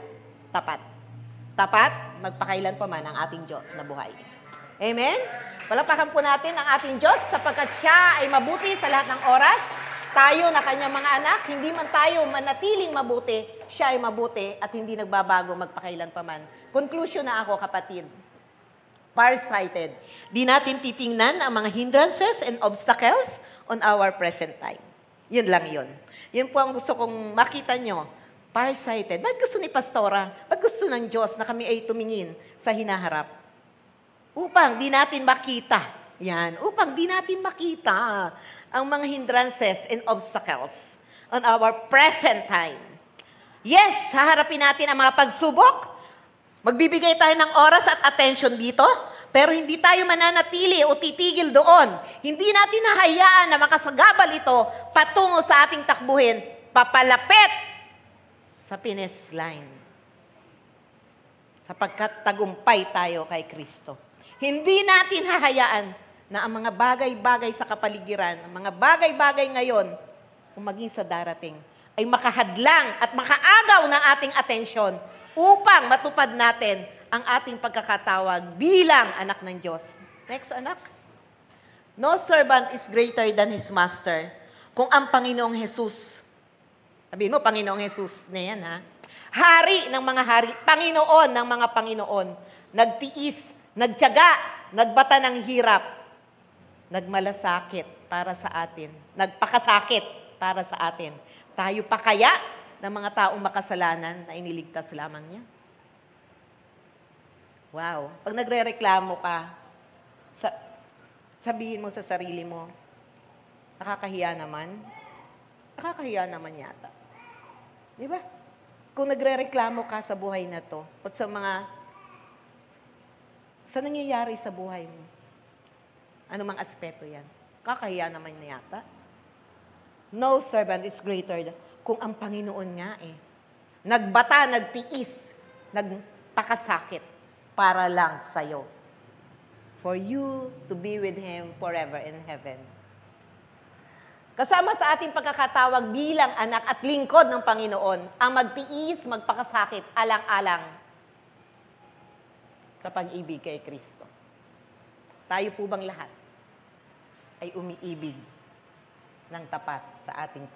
tapat. Tapat, magpakailan pa man ang ating Diyos na buhay. Amen? Palapakan po natin ang ating Diyos, sapagkat siya ay mabuti sa lahat ng oras. Tayo na kanyang mga anak, hindi man tayo manatiling mabuti, siya ay mabuti at hindi nagbabago magpakailan pa man. Conclusion na ako, kapatid. Farsighted. Di natin titingnan ang mga hindrances and obstacles on our present time. Yun lang yun. Yun po ang gusto kong makita nyo. Farsighted. Ba't gusto ni Pastora? Ba't gusto ng Diyos na kami ay tumingin sa hinaharap? Upang di natin makita. Yan. Upang di natin makita ang mga hindrances and obstacles on our present time. Yes, haharapin natin ang mga pagsubok. Magbibigay tayo ng oras at attention dito, pero hindi tayo mananatili o titigil doon. Hindi natin hahayaan na makasagabal ito patungo sa ating takbuhin, papalapit sa finish line. Sapagkat tagumpay tayo kay Kristo. Hindi natin hahayaan na ang mga bagay-bagay sa kapaligiran, ang mga bagay-bagay ngayon, kung maging sa darating, ay makahadlang at makaagaw ng ating atensyon upang matupad natin ang ating pagkakatawag bilang anak ng Diyos. Next, anak. No servant is greater than his master. Kung ang Panginoong Jesus, sabihin mo, Panginoong Jesus na yan, ha? Hari ng mga hari, Panginoon ng mga Panginoon, nagtiis, nagtiyaga, nagbata ng hirap, nagmalasakit para sa atin, nagpakasakit para sa atin. Tayo pa kaya ng mga taong makasalanan na iniligtas lamang niya? Wow. Pag nagre-reklamo ka, sabihin mo sa sarili mo, nakakahiya naman. Nakakahiya naman yata. Di ba? Kung nagre-reklamo ka sa buhay na to, at sa nangyayari sa buhay mo, ano mang aspeto yan, kakahiya naman yata. No servant is greater kung ang Panginoon nga nagbata, nagtiis, nagpakasakit para lang sa'yo. for you to be with Him forever in heaven. Kasama sa ating pagkakatawag bilang anak at lingkod ng Panginoon, ang magtiis, magpakasakit, alang-alang sa pag-ibig kay Kristo. Tayo po bang lahat ay umiibig ng tapat sa ating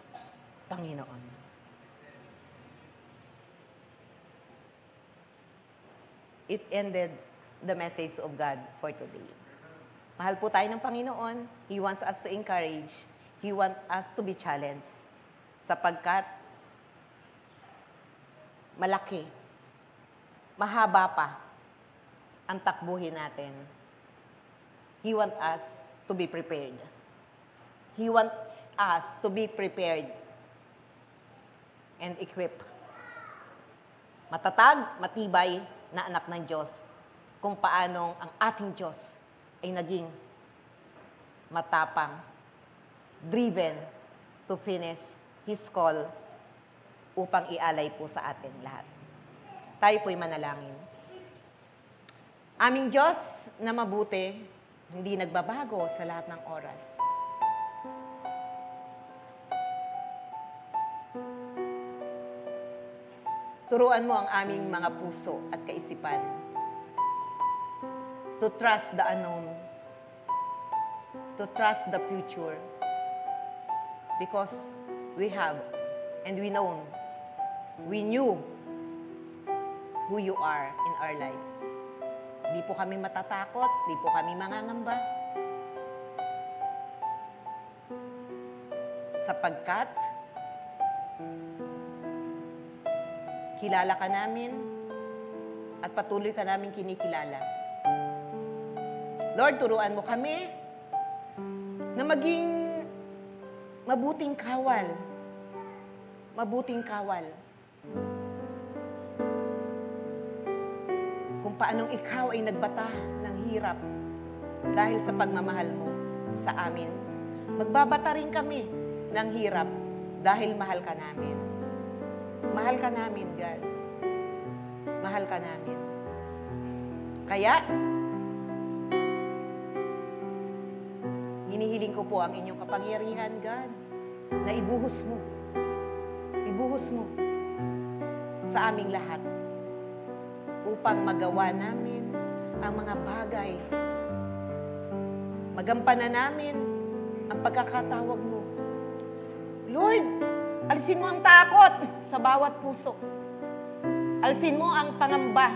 Panginoon? It ended the message of God for today. Mahal po tayo ng Panginoon. He wants us to encourage. He wants us to be challenged. Sapagkat malaki, mahaba pa ang takbuhin natin. He wants us to be prepared. He wants us to be prepared and equipped. Matatag, matibay na anak ng Diyos kung paanong ang ating Diyos ay naging matapang, driven to finish His call upang ialay po sa atin lahat. Tayo po'y manalangin. Aming Diyos na mabuti, hindi nagbabago sa lahat ng oras. Turuan mo ang aming mga puso at kaisipan to trust the unknown, to trust the future, because we have and we knew who you are in our lives. Di po kami matatakot, di po kami mangangamba, sapagkat kilala ka namin at patuloy ka namin kinikilala. Lord, turuan mo kami na maging mabuting kawal. Mabuting kawal. Kung paanong ikaw ay nagbata ng hirap dahil sa pagmamahal mo sa amin. Magbabata rin kami ng hirap dahil mahal ka namin. Mahal ka namin, God. Mahal ka namin. Kaya, hinihiling ko po ang inyong kapangyarihan, God, na ibuhos mo sa aming lahat upang magawa namin ang mga bagay. Magampanan namin ang pagkakatawag mo. Lord, alisin mo ang takot sa bawat puso. Alisin mo ang pangamba.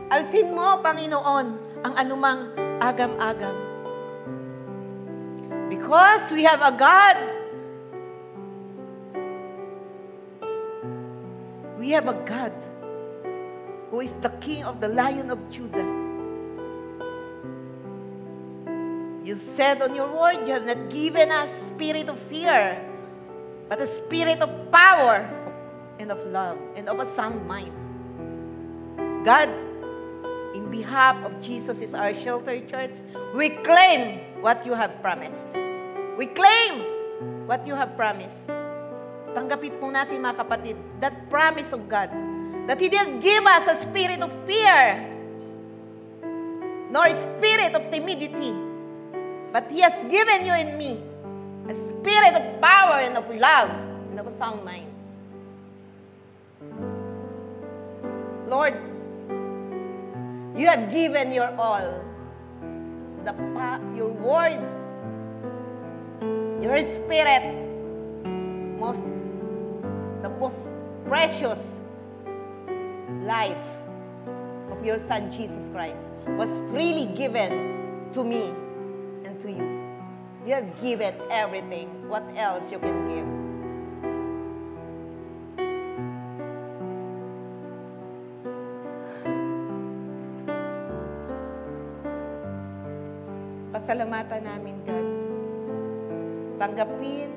Alisin mo, Panginoon, ang anumang agam-agam. Because we have a God. We have a God who is the King of the Lion of Judah. You said on your word, you have not given us spirit of fear, but a spirit of power and of love and of a sound mind. God, in behalf of Jesus is our shelter church, we claim what you have promised. We claim what you have promised. Tanggapin po natin, mga kapatid, that promise of God, that He didn't give us a spirit of fear, nor a spirit of timidity, but He has given you and me a spirit of power and of love and of a sound mind. Lord, you have given your all, your word, your spirit, the most precious life of your Son, Jesus Christ, was freely given to me and to you. You have given everything. What else you can give? Pasalamatan namin, God. Tanggapin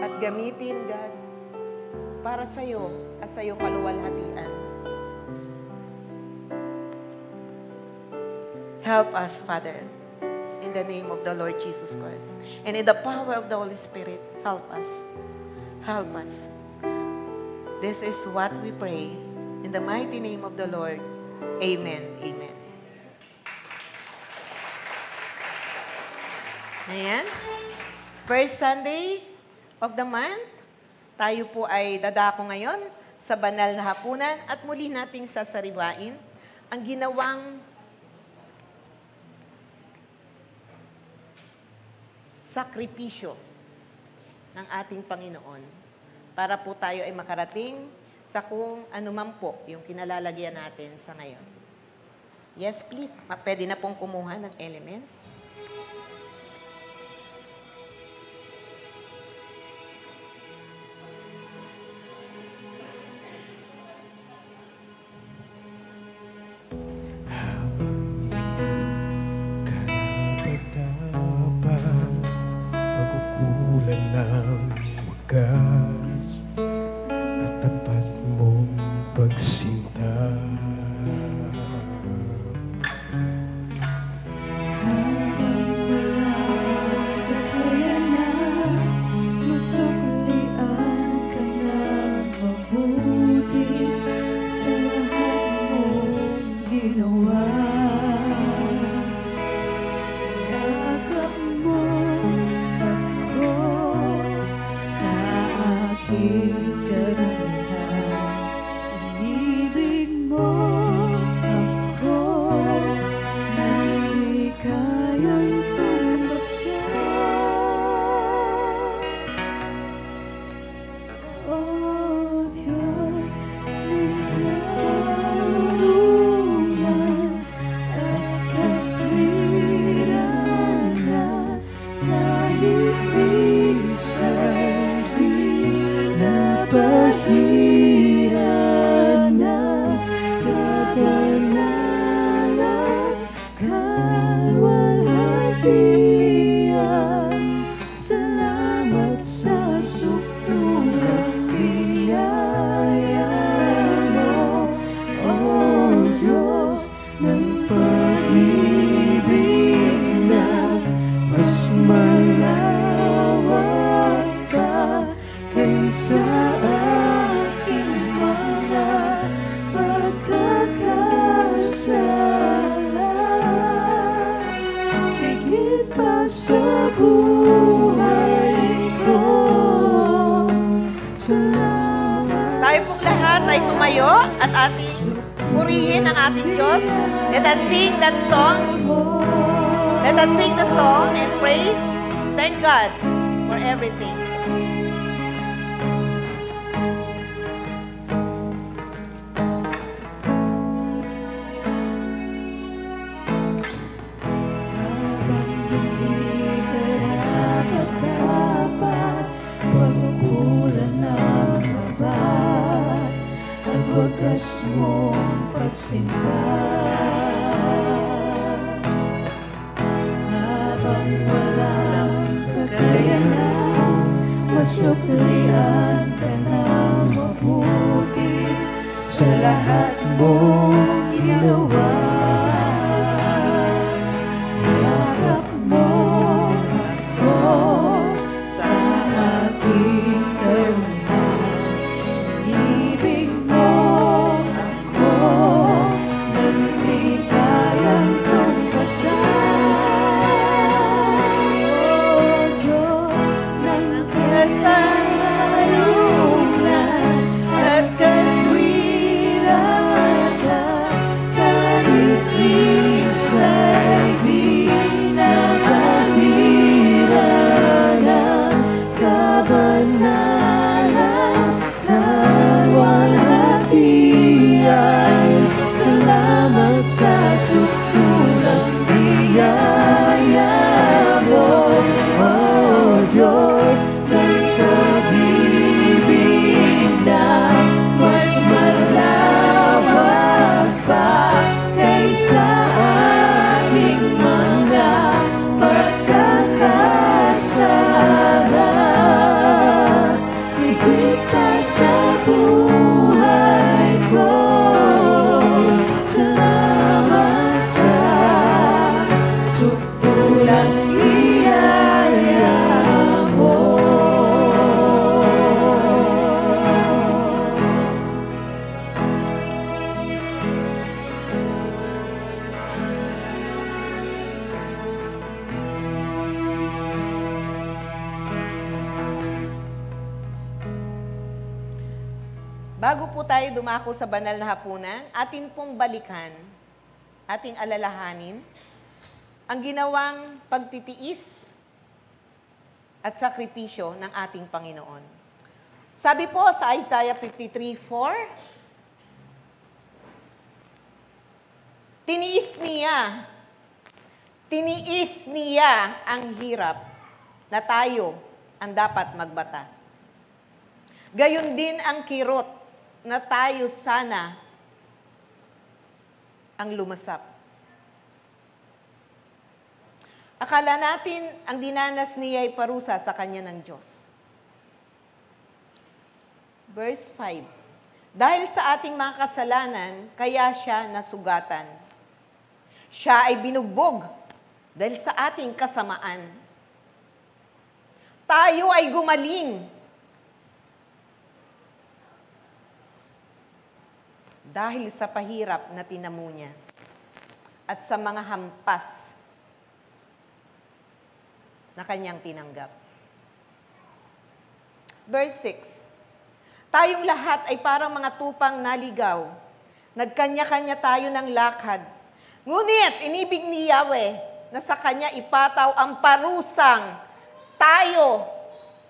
at gamitin, God, para sa iyo at sa iyong kaluwalhatian. Help us, Father, in the name of the Lord Jesus Christ. And in the power of the Holy Spirit, help us. Help us. This is what we pray In the mighty name of the Lord. Amen. Amen. Ayan. First Sunday of the month, tayo po ay dadako ngayon sa banal na hapunan at muli nating sasariwain ang ginawang sakripisyo ng ating Panginoon para po tayo ay makarating sa kung anuman po yung kinalalagyan natin sa ngayon. Yes, please. Pwede na pong kumuha ng elements. At tapat mong pagsinta. Tayo pong lahat ay tumayo at ating purihin ang ating Diyos. Let us sing that song. Let us sing the song and praise. Thank God for everything. Wagas mong pagsinta habang walang kakayanan, masuklian ka ng mabuti sa lahat mong ginawa. Yakap mo ako sa aking karunungan. Salamat sa Bago po tayo dumako sa banal na hapunan, atin pong balikan, ating alalahanin, ang ginawang pagtitiis at sakripisyo ng ating Panginoon. Sabi po sa Isaiah 53:4, tiniis niya ang hirap na tayo ang dapat magbata. Gayon din ang kirot na tayo sana ang lumasap. Akala natin ang dinanas niya ay parusa sa kanya ng Diyos. Verse 5, dahil sa ating mga kasalanan, kaya siya nasugatan. Siya ay binugbog dahil sa ating kasamaan. Tayo ay gumaling dahil sa pahirap na tinamo niya at sa mga hampas na kanyang tinanggap. Verse 6, tayong lahat ay parang mga tupang naligaw. Nagkanya-kanya tayo ng lakad. Ngunit inibig ni Yahweh na sa kanya ipataw ang parusang tayo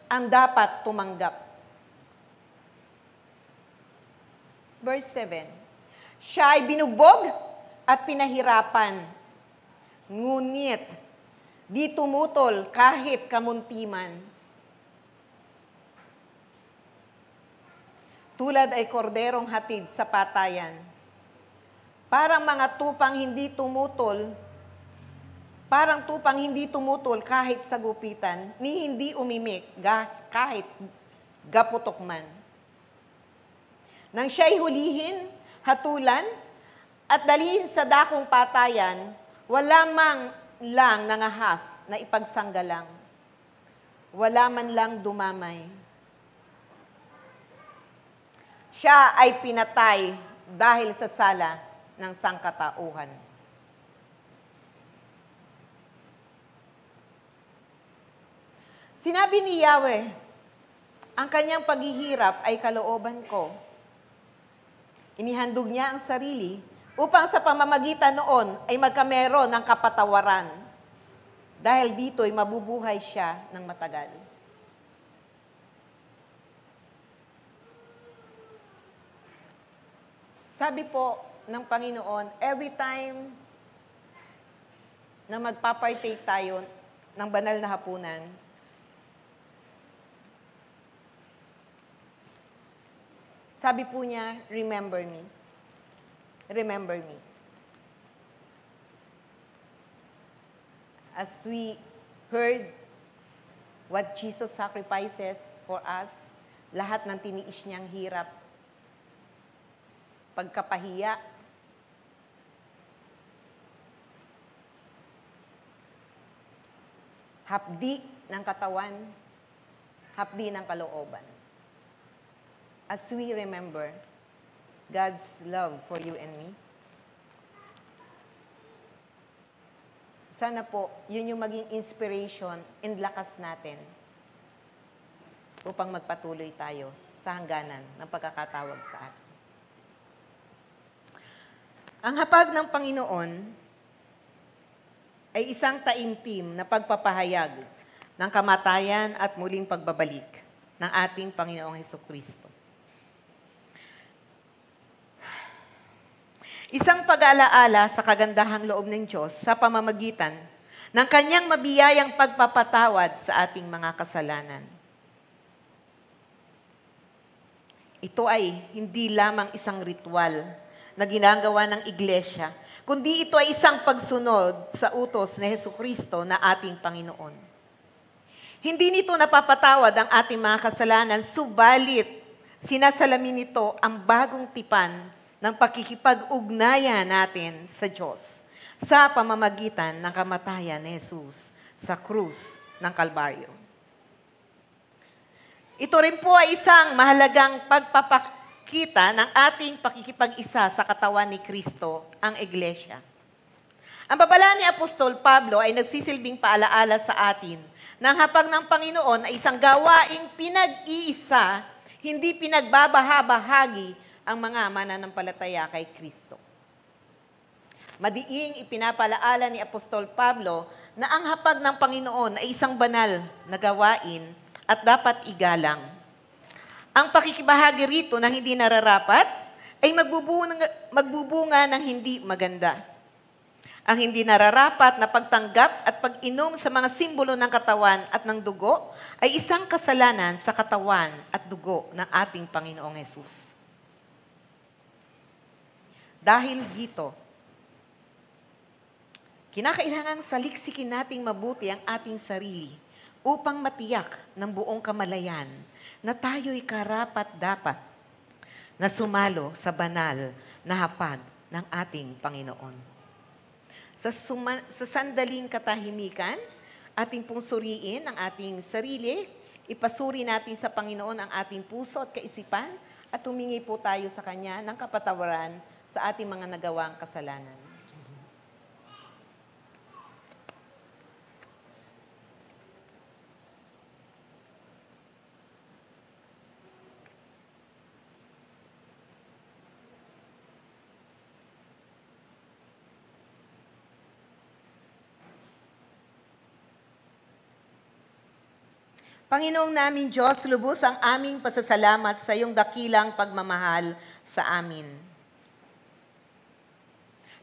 ang dapat tumanggap. Verse 7, siya ay binugbog at pinahirapan. Ngunit di tumutol kahit kamuntiman. Tulad ay korderong hatid sa patayan. Parang mga tupang hindi tumutol kahit sa gupitan, ni hindi umimik kahit gaputok man. Nang siya'y hulihin, hatulan, at dalhin sa dakong patayan, wala mang lang nangahas na ipagsanggalang. Wala man lang dumamay. Siya ay pinatay dahil sa sala ng sangkatauhan. Sinabi ni Yahweh, ang kanyang paghihirap ay kalooban ko. Inihandog niya ang sarili upang sa pamamagitan noon ay magkameron ng kapatawaran. Dahil dito'y mabubuhay siya ng matagal. Sabi po ng Panginoon, every time na magpapartake tayo ng banal na hapunan, sabi po niya, remember me. Remember me. As we heard what Jesus sacrifices for us, lahat ng tiniis niyang hirap, pagkapahiya, hapdi ng katawan, hapdi ng kalooban. As we remember God's love for you and me, sana po, yun yung maging inspiration and lakas natin upang magpatuloy tayo sa hangganan ng pagkakatawag sa atin. Ang hapag ng Panginoon ay isang taimtim na pagpapahayag ng kamatayan at muling pagbabalik ng ating Panginoong Hesukristo. Isang pag-alaala sa kagandahang loob ng Diyos sa pamamagitan ng kanyang mabiyayang pagpapatawad sa ating mga kasalanan. Ito ay hindi lamang isang ritual na ginagawa ng iglesia, kundi ito ay isang pagsunod sa utos ni Hesukristo na ating Panginoon. Hindi nito napapatawad ang ating mga kasalanan, subalit sinasalamin nito ang bagong tipan ng pakikipag-ugnayan natin sa Diyos sa pamamagitan ng kamatayan ni Jesus sa krus ng Kalbaryo. Ito rin po ay isang mahalagang pagpapakita ng ating pakikipag-isa sa katawan ni Kristo, ang Iglesia. Ang babala ni Apostol Pablo ay nagsisilbing paalaala sa atin ng hapag ng Panginoon ay isang gawaing pinag-iisa, Hindi pinagbabahabahagi ang mga mananampalataya kay Kristo. Madiing ipinapalaala ni Apostol Pablo na ang hapag ng Panginoon ay isang banal na gawain at dapat igalang. Ang pakikibahagi rito na hindi nararapat ay magbubunga ng hindi maganda. Ang hindi nararapat na pagtanggap at pag-inom sa mga simbolo ng katawan at ng dugo ay isang kasalanan sa katawan at dugo ng ating Panginoong Hesus. Dahil dito, kinakailangang saliksikin nating mabuti ang ating sarili upang matiyak ng buong kamalayan na tayo'y karapat-dapat na sumalo sa banal na hapag ng ating Panginoon. Sa sandaling katahimikan, ating pong suriin ang ating sarili, ipasuri natin sa Panginoon ang ating puso at kaisipan, at humingi po tayo sa Kanya ng kapatawaran sa ating mga nagawang kasalanan. Panginoong naming Diyos, lubos ang aming pasasalamat sa iyong dakilang pagmamahal sa amin.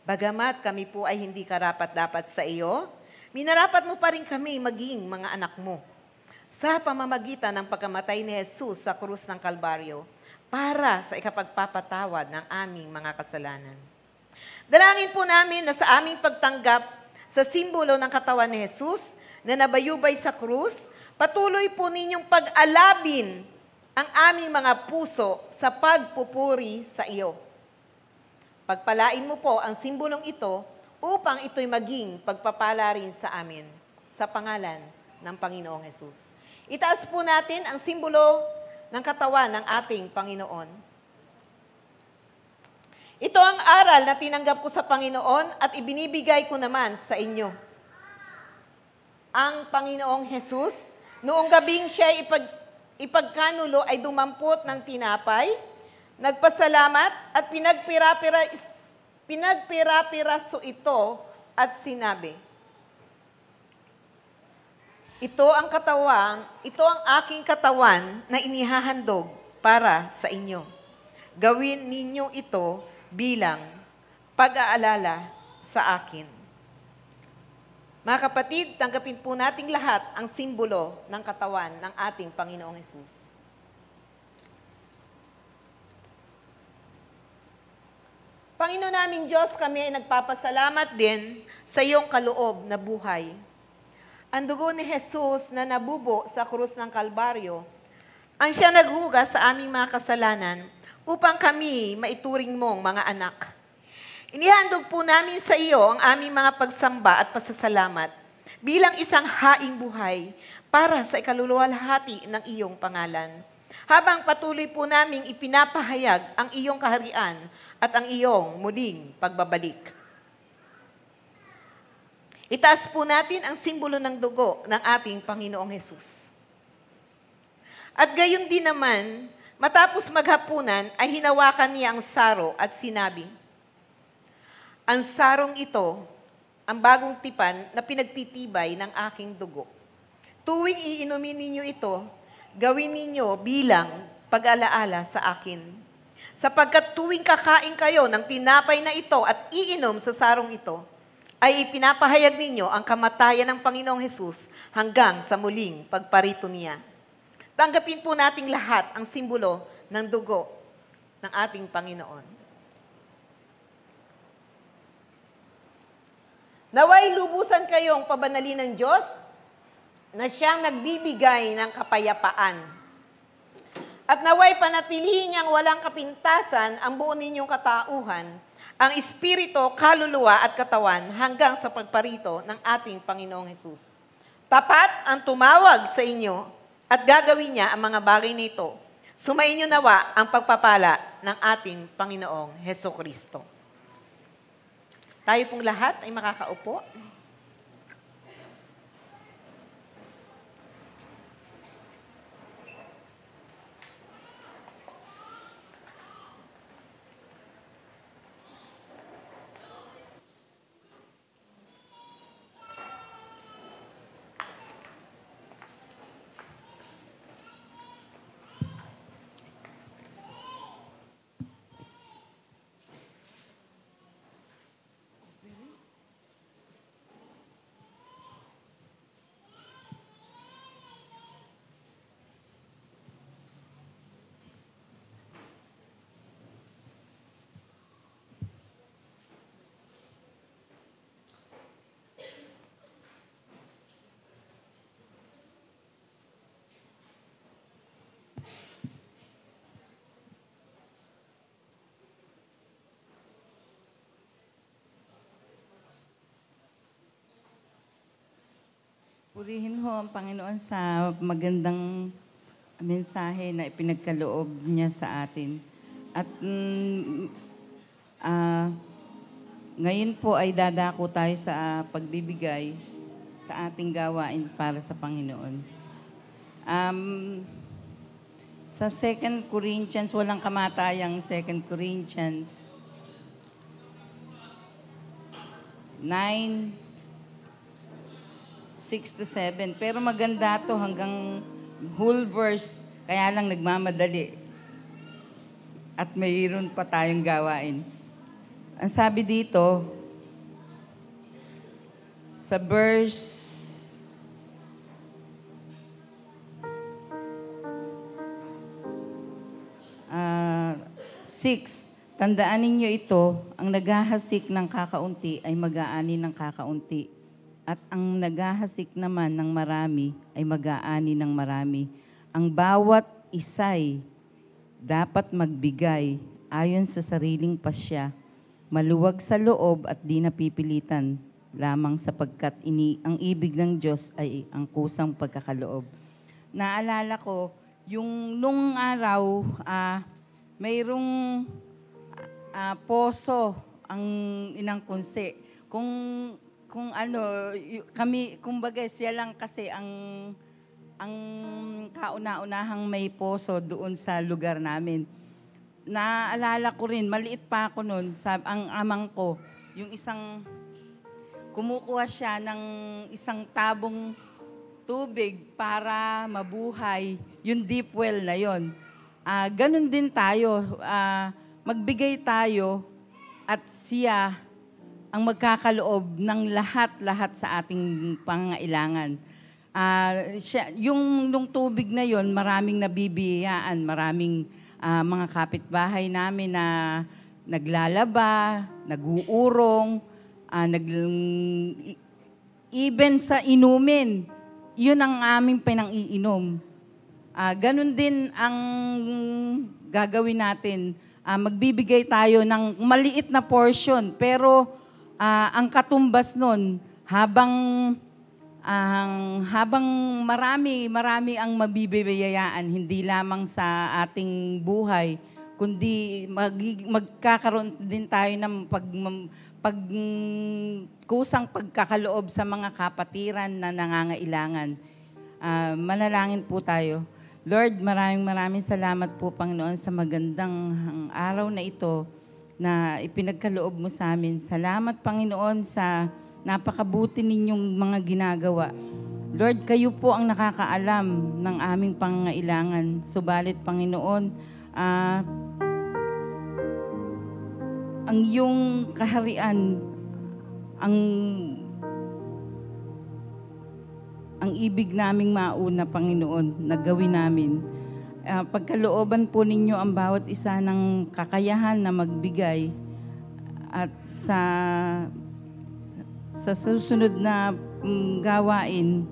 Bagamat kami po ay hindi karapat-dapat sa iyo, minarapat mo pa rin kami maging mga anak mo sa pamamagitan ng pagkamatay ni Jesus sa krus ng Kalbaryo para sa ikapagpapatawad ng aming mga kasalanan. Dalangin po namin na sa aming pagtanggap sa simbolo ng katawan ni Jesus na nabayubay sa krus, patuloy po ninyong pag-alabin ang aming mga puso sa pagpupuri sa iyo. Pagpalain mo po ang simbolong ito upang ito'y maging pagpapala rin sa amin sa pangalan ng Panginoong Hesus. Itaas po natin ang simbolo ng katawan ng ating Panginoon. Ito ang aral na tinanggap ko sa Panginoon at ibinibigay ko naman sa inyo. Ang Panginoong Hesus, noong gabing siya ipagkanulo ay dumampot ng tinapay, nagpasalamat at pinagpira-piraso ito at sinabi, ito ang aking katawan na inihahandog para sa inyo. Gawin ninyo ito bilang pag-aalala sa akin. Mga kapatid, tanggapin po nating lahat ang simbolo ng katawan ng ating Panginoong Hesus. Panginoon naming Diyos, kami ay nagpapasalamat din sa iyong kaloob na buhay. Ang dugo ni Jesus na nabubo sa krus ng Kalbaryo, ang siya naghugas sa aming mga kasalanan upang kami maituring mong mga anak. Inihandog po namin sa iyo ang aming mga pagsamba at pasasalamat bilang isang haing buhay para sa ikaluluwalhati ng iyong pangalan. Habang patuloy po naming ipinapahayag ang iyong kaharian at ang iyong muling pagbabalik. Itaas po natin ang simbolo ng dugo ng ating Panginoong Hesus. At gayon din naman, matapos maghapunan ay hinawakan niya ang saro at sinabi, ang sarong ito, ang bagong tipan na pinagtitibay ng aking dugo. Tuwing iinumin ninyo ito, gawin ninyo bilang pag-alaala sa akin. Sapagkat tuwing kakain kayo ng tinapay na ito at iinom sa sarong ito, ay ipinapahayag ninyo ang kamatayan ng Panginoong Hesus hanggang sa muling pagparito niya. Tanggapin po nating lahat ang simbolo ng dugo ng ating Panginoon. Naway lubusan kayong pabanalin ng Diyos na siyang nagbibigay ng kapayapaan. At naway panatilihin niyang walang kapintasan ang buo ninyong katauhan, ang espiritu, kaluluwa at katawan hanggang sa pagparito ng ating Panginoong Hesus. Tapat ang tumawag sa inyo at gagawin niya ang mga bagay nito. Sumainyo nawa ang pagpapala ng ating Panginoong Hesukristo. Tayo pong lahat ay makakaupo. Purihin ho ang Panginoon sa magandang mensahe na ipinagkaloob niya sa atin. At ngayon po ay dadako tayo sa pagbibigay sa ating gawain para sa Panginoon. Sa 2 Corinthians, walang kamatayang 2 Corinthians 9, 6-7. Pero maganda to hanggang whole verse, kaya lang nagmamadali. At mayroon pa tayong gawain. Ang sabi dito, sa verse 6, tandaan ninyo ito, ang naghahasik ng kakaunti ay mag-aani ng kakaunti. At ang naghahasik naman ng marami ay mag-aani ng marami. Ang bawat isay dapat magbigay ayon sa sariling pasya, maluwag sa loob at di napipilitan, lamang sapagkat ang ibig ng Diyos ay ang kusang pagkakaloob. Naalala ko, yung nung araw, mayroong poso ang Inang Kunse. Kung ano, kami, kumbaga siya lang kasi ang kauna-unahang may poso doon sa lugar namin. Naalala ko rin, maliit pa ako noon, ang amang ko, yung kumukuha siya ng isang tabong tubig para mabuhay, yung deep well na yon. Ganun din tayo, magbigay tayo at siya ang magkakaloob ng lahat-lahat sa ating pangailangan. Nung tubig na yon, maraming nabibiyayaan, maraming mga kapitbahay namin na naglalaba, nag-uurong, even sa inumin, yun ang aming pinang-iinom. Ganun din ang gagawin natin. Magbibigay tayo ng maliit na portion, pero ang katumbas nun, habang marami ang mabibiyayaan, hindi lamang sa ating buhay, kundi magkakaroon din tayo ng kusang pagkakaloob sa mga kapatiran na nangangailangan. Manalangin po tayo. Lord, maraming salamat po, Panginoon, sa magandang araw na ito na ipinagkaloob mo sa amin. Salamat, Panginoon, sa napakabuti ninyong mga ginagawa. Lord, kayo po ang nakakaalam ng aming pangangailangan. Subalit, Panginoon, ang iyong kaharian, ang ibig naming mauna, Panginoon, na gawin namin. Pagkalooban po ninyo ang bawat isa ng kakayahan na magbigay at sa susunod na gawain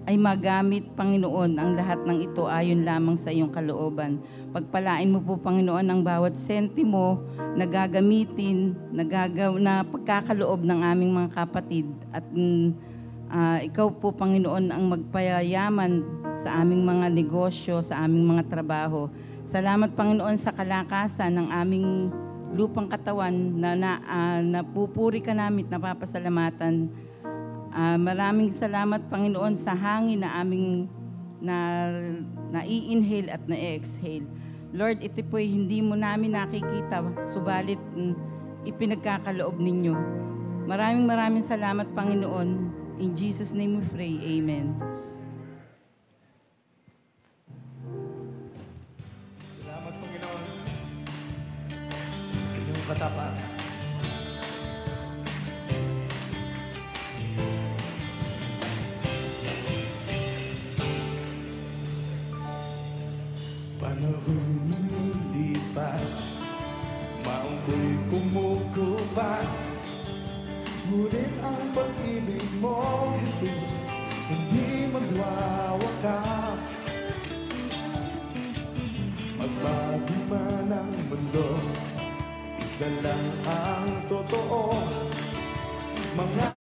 ay magamit, Panginoon, ang lahat ng ito ayon lamang sa iyong kalooban. Pagpalain mo po, Panginoon, ang bawat sentimo na gagamitin, na pagkakaloob ng aming mga kapatid at ikaw po, Panginoon, ang magpayayaman sa aming mga negosyo, sa aming mga trabaho. Salamat, Panginoon, sa kalakasan ng aming lupang katawan na napupuri ka namin, napapasalamatan. Maraming salamat, Panginoon, sa hangin na aming na-i-inhale at na-exhale. Lord, ito po'y hindi mo namin nakikita, subalit ipinagkakaloob ninyo. Maraming salamat, Panginoon. In Jesus' name we pray. Amen. Salamat, Panginoon, sa inyong katapatan. Panahon lumipas, maungko'y kumukupas, ngunit ang pag-ibig mo, Jesus, hindi magwawakas. Magbago man ang mundo, isa lang ang totoo, mga